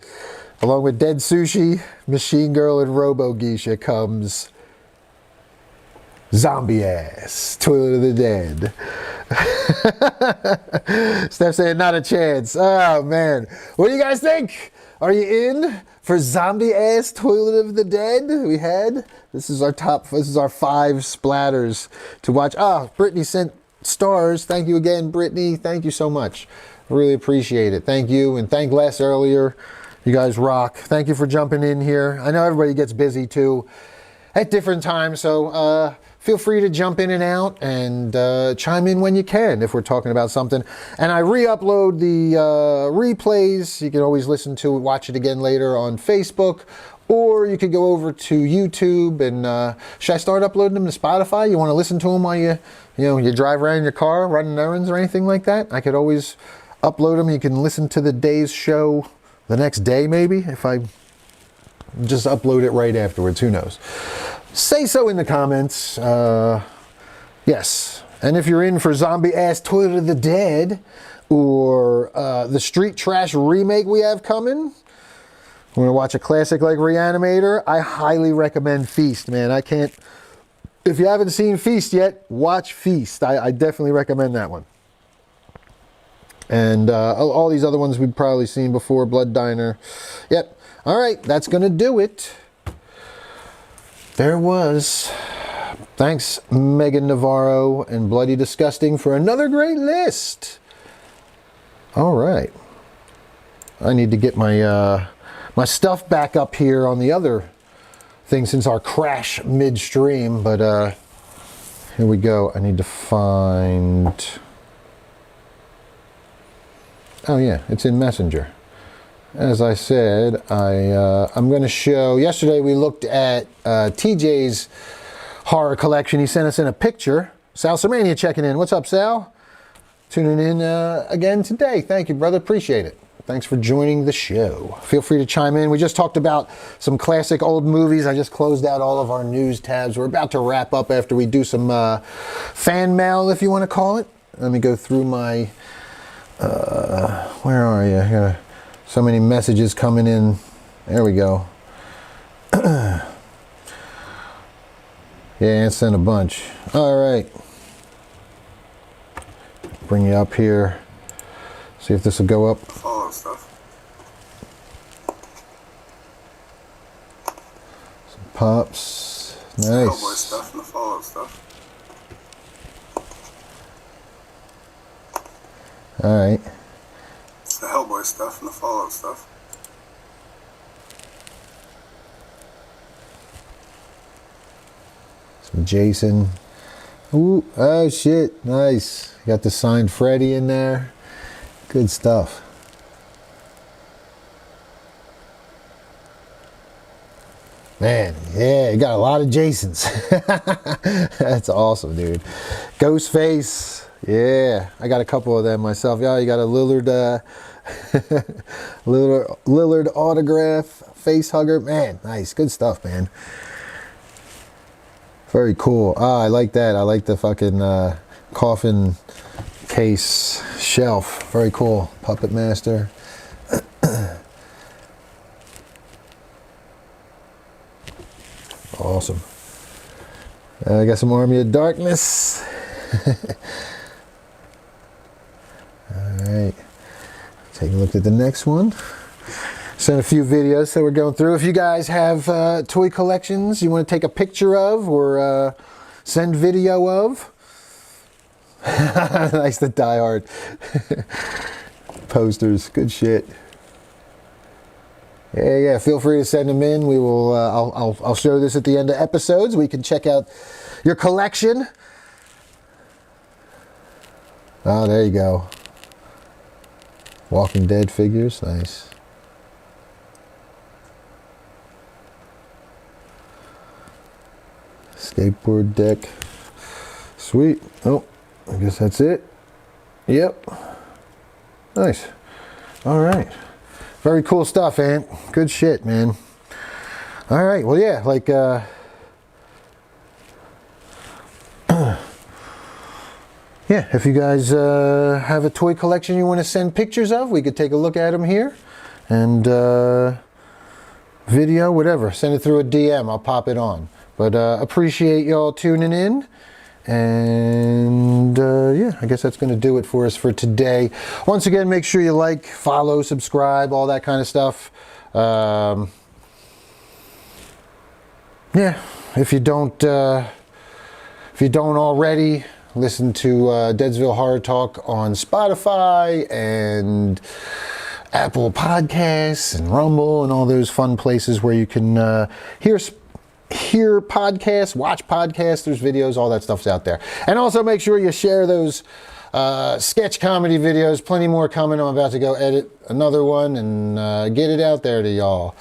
Along with Dead Sushi, Machine Girl, and Robo Geisha comes Zombie Ass, Toilet of the Dead. Steph saying not a chance. Oh man, what do you guys think? Are you in for Zombie Ass, Toilet of the Dead? This is our 5 splatters to watch. Brittany sent stars. Thank you again, Brittany. Thank you so much. Really appreciate it. Thank you, and thank Les earlier. You guys rock. Thank you for jumping in here. I know everybody gets busy too at different times, so feel free to jump in and out and chime in when you can if we're talking about something. And I re-upload the replays. You can always listen to it, watch it again later on Facebook, or you could go over to YouTube and should I start uploading them to Spotify? You want to listen to them while you drive around in your car, running errands or anything like that? I could always upload them. You can listen to the day's show the next day, maybe, if I just upload it right afterwards. Who knows? Say so in the comments. Yes. And if you're in for Zombie Ass Toilet of the Dead or the Street Trash remake we have coming, we're going to watch a classic like Reanimator, I highly recommend Feast, man. If you haven't seen Feast yet, watch Feast. I definitely recommend that one. And all these other ones we've probably seen before. Blood Diner. Yep. All right, that's going to do it. There was. Thanks, Megan Navarro and Bloody Disgusting for another great list. All right. I need to get my my stuff back up here on the other thing since our crash midstream. But here we go. I need to find... Oh yeah, it's in Messenger. As I said, I'm going to show... Yesterday we looked at TJ's horror collection. He sent us in a picture. Sal Sermania checking in. What's up, Sal? Tuning in again today. Thank you, brother. Appreciate it. Thanks for joining the show. Feel free to chime in. We just talked about some classic old movies. I just closed out all of our news tabs. We're about to wrap up after we do some fan mail, if you want to call it. Let me go through my... where are you? I got so many messages coming in. There we go. Yeah, I sent a bunch. All right. Bring you up here. See if this will go up. Follow stuff. Some pops. Nice. Hellboy stuff and the Fallout stuff. All right. It's the Hellboy stuff and the Fallout stuff. Some Jason. Ooh, oh shit, nice. Got the signed Freddy in there. Good stuff. Man, yeah, you got a lot of Jasons. That's awesome, dude. Ghostface. Yeah, I got a couple of them myself. Yeah, you got a Lillard, Lillard autograph, face hugger. Man, nice, good stuff, man. Very cool. Ah, I like that. I like the fucking coffin case shelf. Very cool. Puppet Master. Awesome. I got some Army of Darkness. All right. Take a look at the next one. Sent a few videos that we're going through. If you guys have toy collections you want to take a picture of or send video of, nice, the Die Hard posters, good shit. Yeah, feel free to send them in. We will. I'll show this at the end of episodes. We can check out your collection. Oh, there you go. Walking Dead figures, nice. Skateboard deck, sweet. Oh, I guess that's it. Yep. Nice. All right. Very cool stuff, Ant. Good shit, man. All right. Well, yeah, like, yeah, if you guys have a toy collection you want to send pictures of, we could take a look at them here. And video, whatever. Send it through a DM. I'll pop it on. But appreciate y'all tuning in. And yeah, I guess that's going to do it for us for today. Once again, make sure you like, follow, subscribe, all that kind of stuff. Yeah, if you don't already, listen to Deadsville Horror Talk on Spotify and Apple Podcasts and Rumble and all those fun places where you can hear podcasts, watch podcasts, there's videos, all that stuff's out there. And also make sure you share those sketch comedy videos. Plenty more coming. I'm about to go edit another one and get it out there to y'all.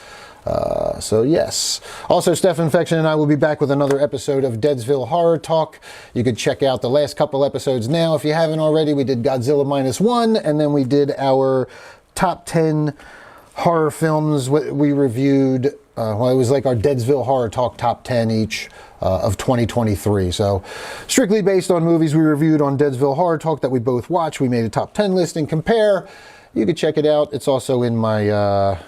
So yes. Also, Steph Infection and I will be back with another episode of Deadsville Horror Talk. You could check out the last couple episodes now if you haven't already. We did Godzilla -1, and then we did our top 10 horror films we reviewed. Well, it was like our Deadsville Horror Talk top 10 each of 2023. So strictly based on movies we reviewed on Deadsville Horror Talk that we both watched. We made a top 10 list and compare. You can check it out. It's also in my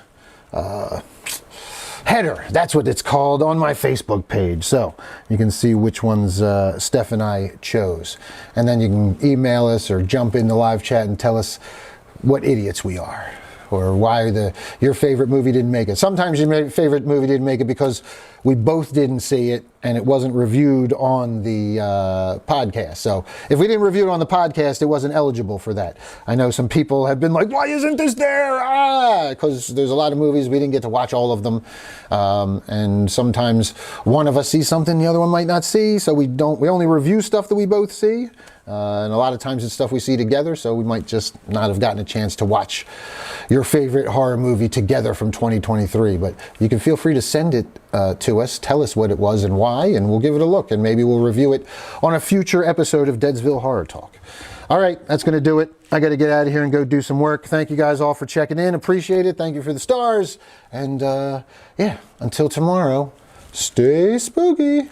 header. That's what it's called, on my Facebook page. So you can see which ones Steph and I chose. And then you can email us or jump in the live chat and tell us what idiots we are, or why your favorite movie didn't make it. Sometimes your favorite movie didn't make it because we both didn't see it and it wasn't reviewed on the podcast. So if we didn't review it on the podcast, it wasn't eligible for that. I know some people have been like, why isn't this there? Because there's a lot of movies, we didn't get to watch all of them. And sometimes one of us sees something the other one might not see. So we only review stuff that we both see. And a lot of times it's stuff we see together, so we might just not have gotten a chance to watch your favorite horror movie together from 2023. But you can feel free to send it to us, tell us what it was and why, and we'll give it a look, and maybe we'll review it on a future episode of Deadsville Horror Talk. All right, that's going to do it. I got to get out of here and go do some work. Thank you guys all for checking in. Appreciate it. Thank you for the stars. And yeah, until tomorrow, stay spooky.